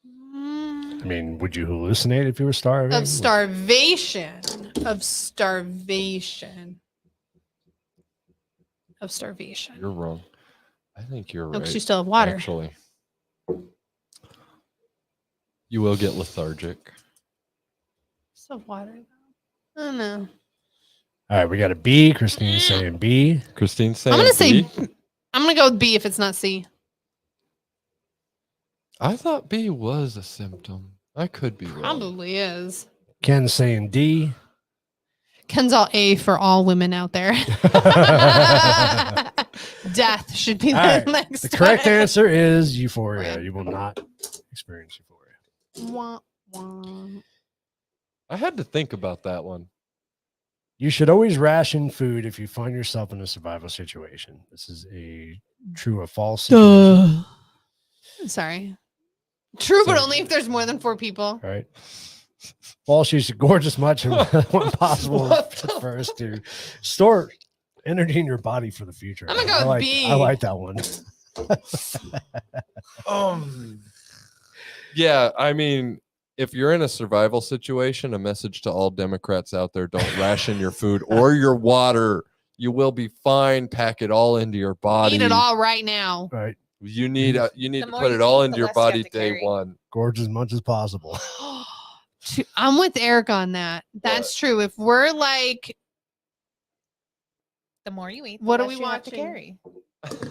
I mean, would you hallucinate if you were starving? Of starvation. Of starvation. Of starvation. You're wrong. I think you're No, right. because you still have water. Actually, you will get lethargic. Still have water. I don't know. All right, we got a B. Christine's saying B. Christine saying I'm gonna say B? I'm gonna go with B if it's not C. I thought B was a symptom. I could be wrong. Probably is. Ken's saying D. Ken's all A for all women out there. the Death should be the All right, next. correct one. answer is euphoria. Okay. You will not experience euphoria. Wah, wah. I had to think about that one. You should always ration food if you find yourself in a survival situation. This is a true or false situation. Sorry. True, but Sorry. only if there's more than 4 people. All right. False, you should gorge as much when possible What at first to store energy in your body for the future. I'm gonna go I with like, B. I like that one. Yeah, I mean, if you're in a survival situation, a message to all Democrats out there: don't ration your food or your water. You will be fine. Pack it all into your body. Eat it all right now. Right. You need you need The to more put you it all eat, into the your less you have body to day carry. one. Gorge as much as possible. I'm with Eric on that. That's true. If we're like The more you eat, the What are less we you have to watching? carry.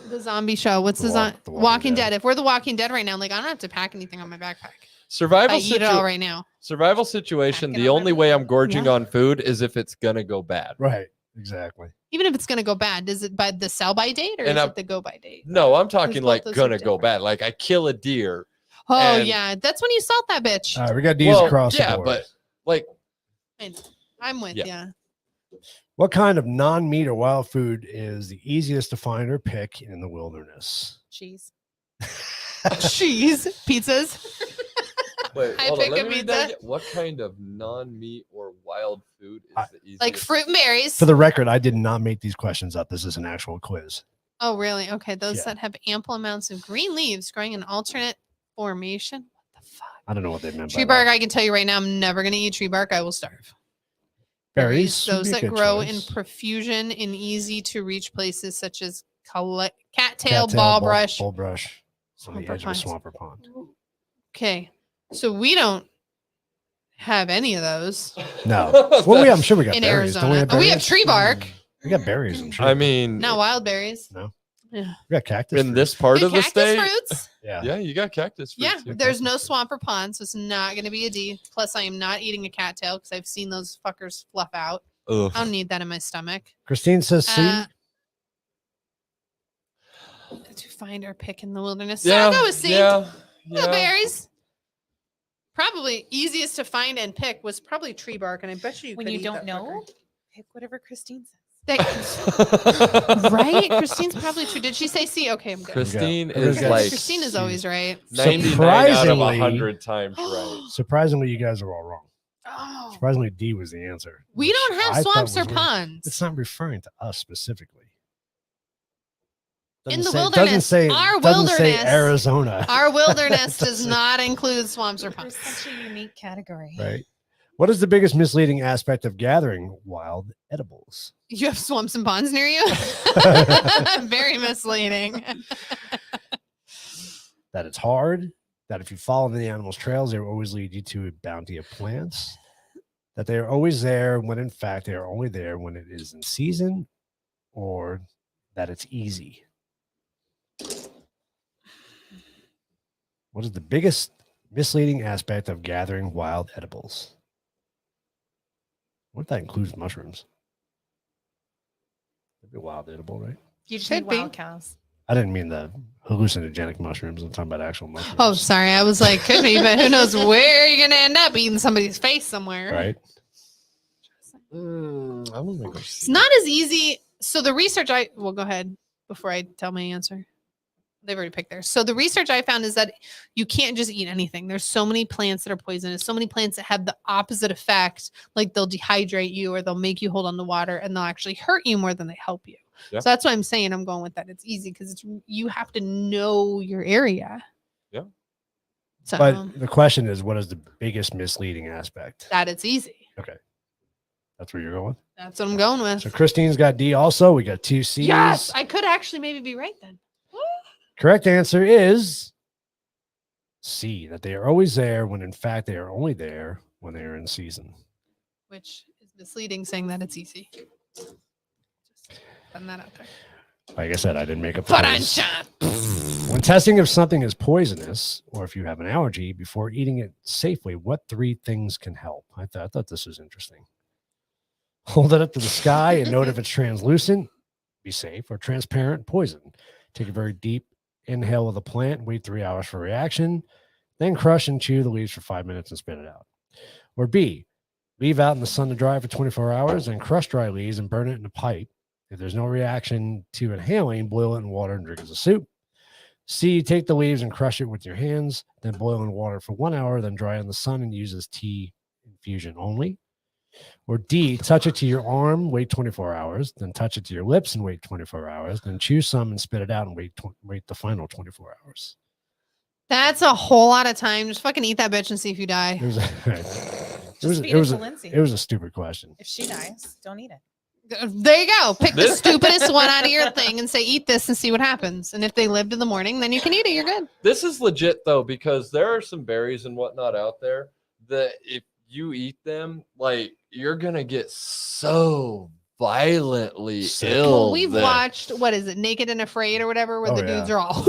the zombie show, what's The the, Walk- The Walking Walking Dead. Dead. If we're the Walking Dead right now, like I don't have to pack anything on my backpack. Survival I eat it all right now. Survival situation. Pack it The on only every way day. I'm gorging Yeah. on food is if it's gonna go bad. Right. Exactly. Even if it's gonna go bad, is it by the sell by date or And is I'm- it the go by date? No, I'm talking both like those are gonna go different. bad. Like I kill a deer. Oh and- yeah, that's when you salt that bitch. All right. We got D's Well, across yeah, the board. but like I'm with Yeah. you. What kind of non-meat or wild food is the easiest to find or pick in the wilderness? Cheese. Cheese, pizzas. wait, I hold on, pick let a me read that pizza. again. What kind of non-meat or wild food food is the easiest. Like fruit and berries. For the record, I did not make these questions up. This is an actual quiz. Oh, really? Okay. Those Yeah. that have ample amounts of green leaves growing in alternate formation. What the fuck? I don't know what they meant Tree by bark, that. I can tell you right now, I'm never going to eat tree bark. I will starve. Berries. would Those be a that good grow choice. in profusion in easy to reach places such as cattail, Cattail, ballbrush. Bulbrush. On the Swamper edge of a pines. swamper pond. Okay. So we don't have any of those No. Well, I'm sure we got in berries. Don't we Arizona. have Oh, we have berries? tree bark. We got berries, I'm sure. I mean, Not wild berries. No. Yeah. We got cactus in fruit. this part Yeah, of the cactus state, fruits. Yeah. you got cactus fruit. Yeah, too. there's no swamper pond, so it's not going to be a D. Plus, I am not eating a cattail because I've seen those fuckers fluff out. Ugh. I don't need that in my stomach. Christine says C. To find or pick in the wilderness. Yeah, So I'll go with C. yeah, No yeah. berries. Probably easiest to find and pick was probably tree bark, and I bet you When could you eat don't that know, pick whatever Christine says. fucker. Right? Christine's probably true. Did she say C? Okay, I'm good. Christine There we is go. like Christine is always right. 99 out of Surprisingly- 100 times right. Surprisingly, you guys are all wrong. Oh. Surprisingly, D was the answer. We which don't have I thought swamps or was weird. ponds. It's not referring to us specifically. In the Doesn't wilderness. Our doesn't say wilderness. Arizona. Our wilderness does Doesn't- not include swamps or There's ponds. such a unique category. Right. What is the biggest misleading aspect of gathering wild edibles? You have swamps and ponds near you? Very misleading. That it's hard, that if you follow the animals' trails, they will always lead you to a bounty of plants, that they are always there when in fact they are only there when it is in season, or that it's easy. What is the biggest misleading aspect of gathering wild edibles? What if that includes mushrooms? That'd be a wild edible, right? You just Could need be. wild cows. I didn't mean the hallucinogenic mushrooms. I'm talking about actual mushrooms. Oh, sorry. I was like, could be, but who knows where you're going to end up eating somebody's face somewhere. Right. It's not as easy. So the research well, go ahead before I tell my answer. They've already picked theirs. So the research I found is that you can't just eat anything. There's so many plants that are poisonous, so many plants that have the opposite effect. Like they'll dehydrate you or they'll make you hold on to water and they'll actually hurt you more than they help you. Yeah. So that's why I'm saying I'm going with that. It's easy because you have to know your area. Yeah. So But the question is, what is the biggest misleading aspect? that it's easy. That's where you're going. That's what I'm going with. So Christine's got D also. We got two C's. Yes, I could actually maybe be right then. Correct answer is C, that they are always there when in fact they are only there when they are in season. Which is misleading, saying that it's easy. Just putting that out there. Like I said, I didn't make up the But I'm quiz. shot. When testing if something is poisonous or if you have an allergy before eating it safely, what three things can help? I thought this was interesting. Hold it up to the sky and note if it's translucent, be safe, or transparent, poison. Take a very deep inhale of the plant, wait 3 hours for reaction, then crush and chew the leaves for 5 minutes and spit it out. Or B, leave out in the sun to dry for 24 hours, then crush dry leaves and burn it in a pipe. If there's no reaction to inhaling, boil it in water and drink as a soup. C, take the leaves and crush it with your hands, then boil in water for 1 hour, then dry in the sun and use as tea infusion only. Or D, touch it to your arm, wait 24 hours, then touch it to your lips and wait 24 hours, then chew some and spit it out and wait the final 24 hours. That's a whole lot of time. Just fucking eat that bitch and see if you die. It was Just feed it was to a, Lindsay. it was a stupid question. If she dies, don't eat it. There you go. Pick the stupidest one out of your thing and say, eat this and see what happens. And if they lived in the morning, then you can eat it. You're good. This is legit though, because there are some berries and whatnot out there that if you eat them, like you're gonna get so violently Sick. ill. Well, we've that- watched, what is it, Naked and Afraid or whatever, where Oh, the yeah. dudes are all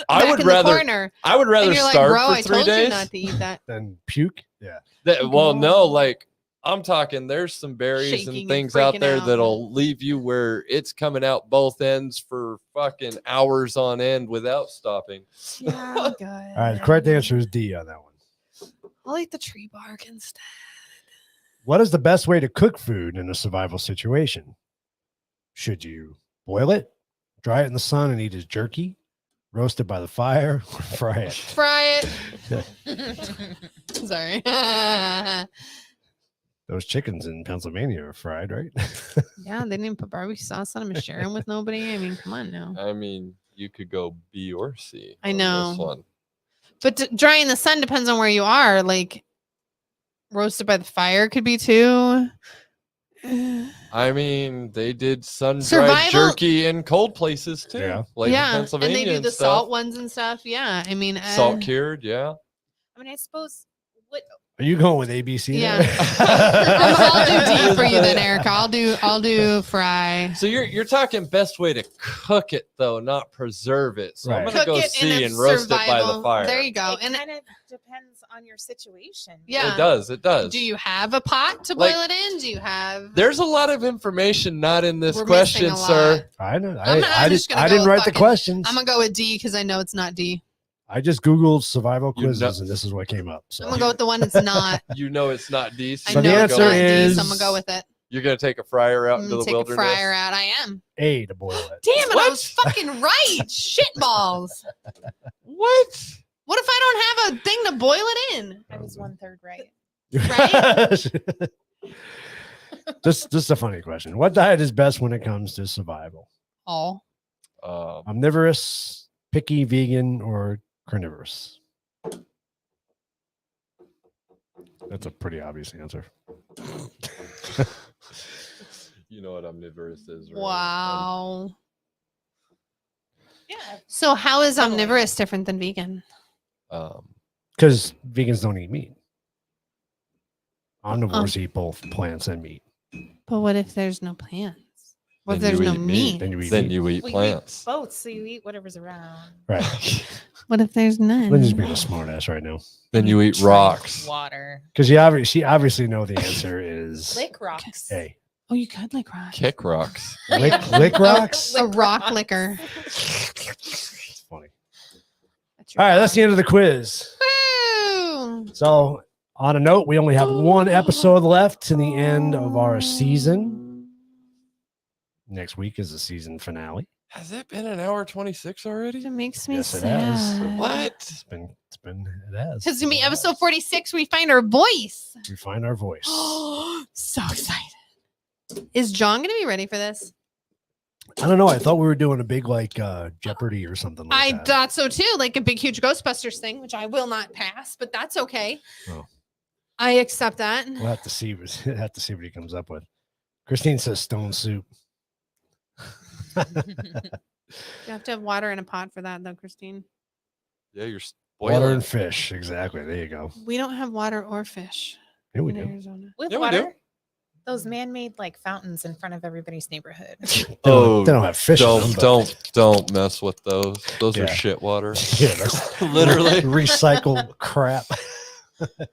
I back would in rather- the corner. I would rather And you're like, starve bro, for I 3 told days. you not to eat that. Then puke. Yeah. Well, no, like I'm talking, there's some berries Shaking and and things out freaking there out. that'll leave you where it's coming out both ends for fucking hours on end without stopping. Yeah, I'm good. All right. The correct answer is D on that one. I'll eat the tree bark instead. What is the best way to cook food in a survival situation? Should you boil it, dry it in the sun and eat as jerky, roast it by the fire, or fry it? Fry it. Sorry. Those chickens in Pennsylvania are fried, right? Yeah, they didn't put barbecue sauce on them and share them with nobody. I mean, come on now. I mean, you could go B or C. I on know. this one. But dry in the sun depends on where you are. Like roasted by the fire could be too. I mean, they did sun-dried Survival- jerky in cold places too, Yeah. like in yeah, and Pennsylvania they do the stuff. salt ones and stuff. Yeah, I mean, Salt cured, yeah. I mean, I suppose what Are you going with ABC? Yeah. there? I'll do D for you then, Erica. I'll do fry. So you're talking best way to cook it though, not preserve it. So I'm Right. gonna go Cook it in C a and roast it by the survival- fire. There you go. it And kind of depends on your situation. yeah, It does. It does. do you have a pot to Like- boil it in? Do you have? There's a lot of information not in this We're question, missing a sir. lot. I know. I'm just gonna I go didn't with write the fucking- questions. I'm gonna go with D because I know it's not D. I just Googled survival You know- quizzes and this is what came up. So I'm gonna go with the one that's not. You know it's not D. I So know the it's answer not D, is- so I'm gonna go with it. You're gonna take a fryer out I'm into gonna the take a wilderness. fryer out. I am. A to boil it. Damn it! I What? was fucking right. Shitballs. What? What if I don't have a thing to boil it in? I was 1/3 right. just a funny question. What diet is best when it comes to survival? Oh, Omnivorous, picky, vegan, or carnivorous? That's a pretty obvious answer. You know what omnivorous is, right? wow. Yeah. So how is Totally. omnivorous different than vegan? Because vegans don't eat meat. Omnivores eat both plants and meat. But what if there's no plants? What if Then there's you no eat meat? Then you eat Then meat. you eat Well, plants. You eat both, so you eat whatever's around. Right. What if there's none? Lindsay's being a smart ass right now. Then you eat rocks. Water. Because she obviously know the answer is Lick rocks. A. Oh, you could like rock. Kick rocks. Lick rocks? A rock liquor. It's funny. That's your All right, that's the rock. end of the quiz. Woo! So, on a note, we only have one episode left to the end of our season. Next week is the season finale. Has it been an hour 26 already? It makes me Yes, it has. sad. What? It has. It's gonna be episode 46. We find our voice. We find our voice. So excited. Is John gonna be ready for this? I don't know. I thought we were doing a big Jeopardy or something like I that. thought so too, like a big, huge Ghostbusters thing, which I will not pass, but that's okay. Oh. I accept that. We'll have to see. Have to see what he comes up with. Christine says stone soup. You have to have water in a pot for that, though, Christine. Yeah, you're Water boiling. and fish. Exactly. There you go. We don't have water or fish Here we in do. Arizona. With Yeah, we do. water. Those man-made like fountains in front of everybody's neighborhood. Oh, they don't have fish. in them, don't mess with those. Those Yeah. are shit water. Yeah, that's Literally. recycled crap.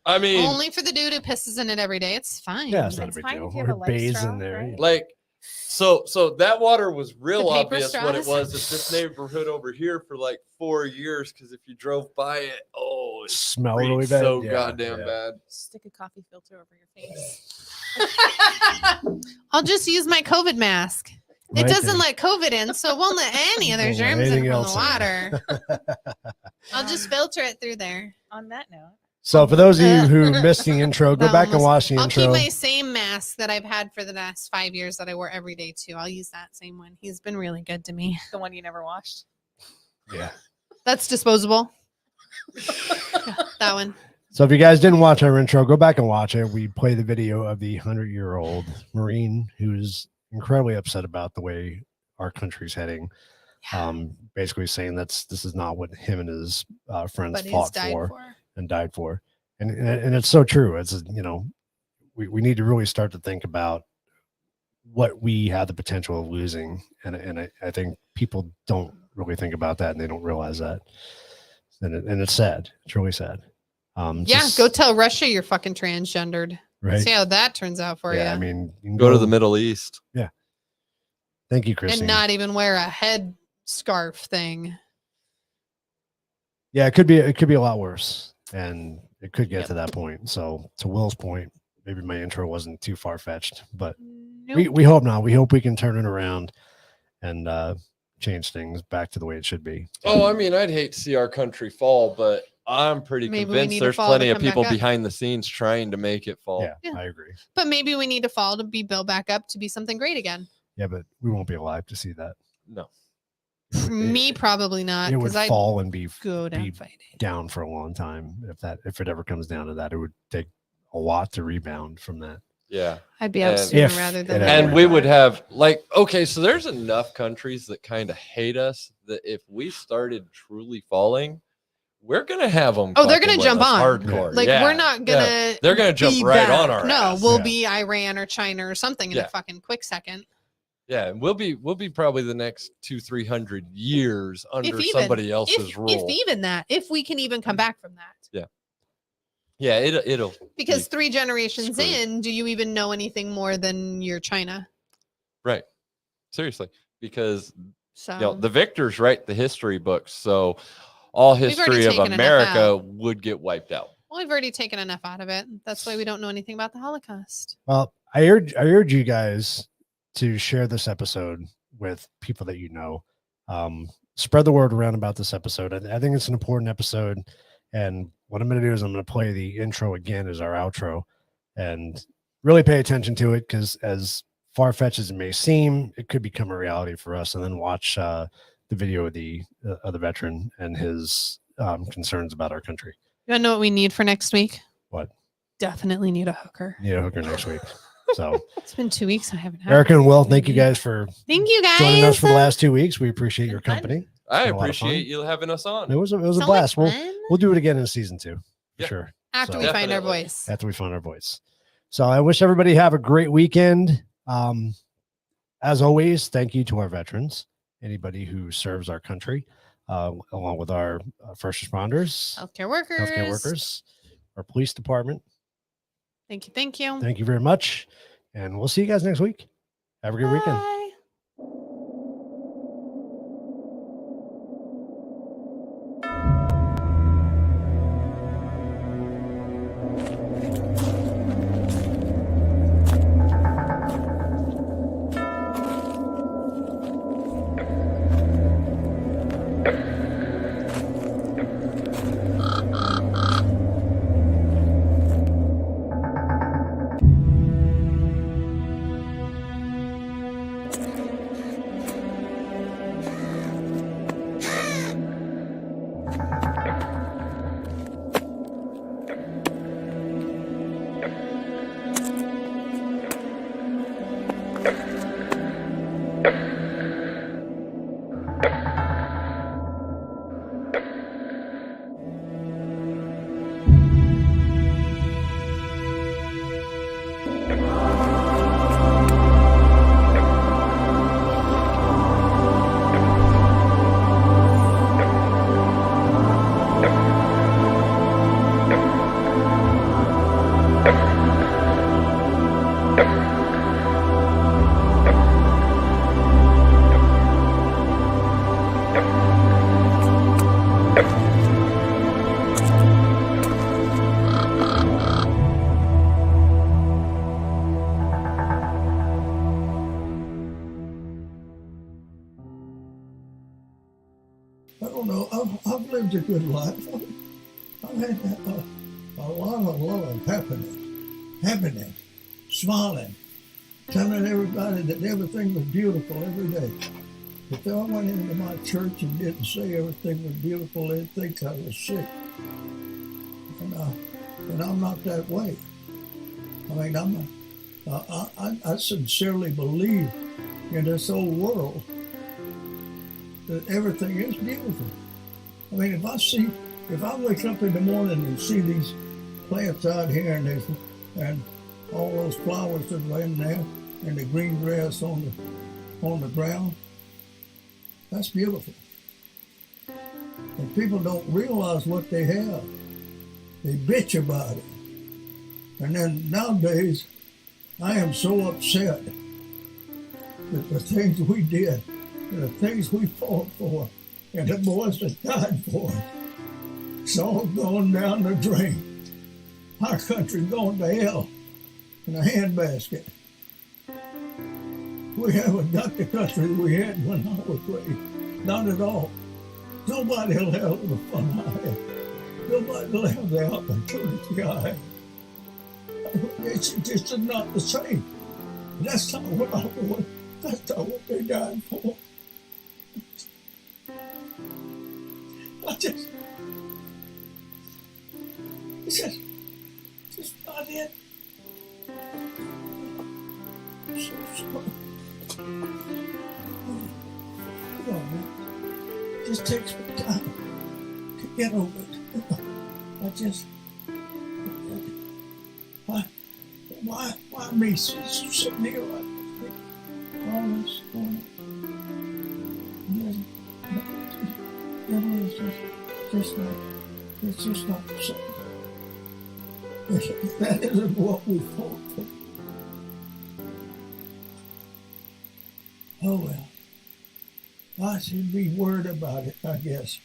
I mean, Only for the dude who pisses in it every day. It's fine. Yeah, it's not a It's big fine deal. if you have Or a life bathes straw, in there. right? like, so that water was real The paper obvious what it straws? was. It's this neighborhood over here for like 4 years because if you drove by it, oh, it Smell really reeked bad. so Yeah, goddamn yeah. bad. Stick a coffee filter over your face. I'll just use my COVID mask. It Right doesn't then. let COVID in, so it won't let any other Won't let germs in anything from the else in. water. I'll just filter it through there. On that note, So for those of you who missed the intro, go That back and almost- watch the I'll keep intro. my same mask that I've had for the last 5 years that I wear every day too. I'll use that same one. He's been really good to me. the one you never washed. Yeah. That's disposable. That one. So if you guys didn't watch our intro, go back and watch it. We play the video of the 100-year-old Marine who's incredibly upset about the way our country's heading. Basically saying this is not what him and his friends But he's fought died for, for. and died for. And it's so true. It's, we need to really start to think about what we have the potential of losing. And I think people don't really think about that and they don't realize that. And it's sad. It's really sad. Yeah, just- go tell Russia you're fucking transgendered. right. See how that turns out for Yeah, you. I mean, you can Go to the Middle East. Thank you, Christine. And not even wear a head scarf thing. Yeah, it could be a lot worse, and it could get Yep. to that point. So to Will's point, maybe my intro wasn't too far fetched, but Nope. we hope not. We hope we can turn it around and change things back to the way it should be. Oh, I mean, I'd hate to see our country fall, but I'm pretty Maybe we convinced need a there's fall to plenty of come back people up. behind the scenes trying to make it fall. Yeah, Yeah. I agree. But maybe we need a fall to be built back up to be something great again. Yeah, but we won't be alive to see that. No. Me, probably not, It would because I fall and be go down be fighting. down for a long time. If it ever comes down to that, it would take a lot to rebound from that. Yeah. I'd be out And- sooner If rather it than ever later. And we would but- have okay, so there's enough countries that kind of hate us that if we started truly falling, we're gonna have them. Oh, they're gonna jump on. hardcore. Like Yeah, we're not yeah. gonna. They're gonna jump be right back. on our No, ass. we'll Yeah. be Iran or China or something in Yeah. a fucking quick second. Yeah, and we'll be probably the next 200-300 years under even. somebody else's If rule. even that, if we can even come back from that. Yeah, it'll Because be 3 generations screwed. in, do you even know anything more than your China? right. Seriously, because So the victors write the history books, so all We've already history of taken enough America out. would get wiped out. well, we've already taken enough out of it. That's why we don't know anything about the Holocaust. Well, I urge you guys to share this episode with people that you know. Spread the word around about this episode. I think it's an important episode. And what I'm going to do is I'm going to play the intro again as our outro and really pay attention to it, because as far-fetched as it may seem, it could become a reality for us. And then watch the video of the veteran and his concerns about our country. You want to know what we need for next week? What? Definitely need a hooker. Need a hooker next week. So It's been 2 weeks. I haven't had Erica one. and Will, thank you guys for Thank you guys. joining us for the last 2 weeks. We appreciate your Been fun. company. I been a lot of fun. appreciate you having us on. It was a So blast. much We'll fun. we'll do it again in season 2 for Yeah. sure. After So- we find our Definitely. voice. After we find our voice. So I wish everybody have a great weekend. As always, thank you to our veterans, anybody who serves our country, along with our first responders, Healthcare workers. healthcare workers, our police department. Thank you. Thank you. Thank you very much. And we'll see you guys next week. Have a good weekend. Bye. I don't know. I've lived a good life. I've had a lot of happiness, smiling, telling everybody that everything was beautiful every day. If I went into my church and didn't say everything was beautiful, they'd think I was sick. And I'm not that way. I mean, I sincerely believe in this old world that everything is beautiful. I mean, if I wake up in the morning and see these plants out here and all those flowers that are in there and the green grass on the ground, that's beautiful. And people don't realize what they have. They bitch about it. And then nowadays, I am so upset that the things we did and the things we fought for and the boys that died for it, it's all going down the drain. Our country's going to hell in a handbasket. We haven't got the country we had when I was raised. Not at all. Nobody will have the fun I had. Nobody lives the opportunity I have. It's just not the same. That's not what I want. That's not what they died for. It's just not it. I'm so sorry. Come on, man. It just takes me time to get over it. Why me sitting here like this? All this going on. It's just not the same. That isn't what we fought for. Oh well. I should be worried about it, I guess.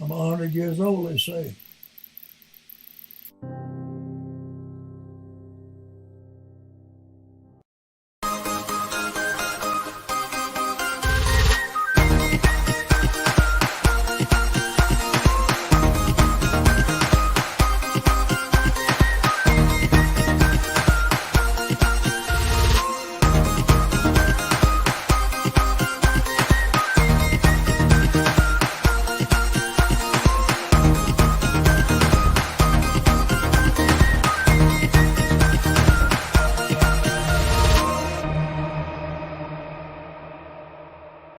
I'm 100 years old, they say.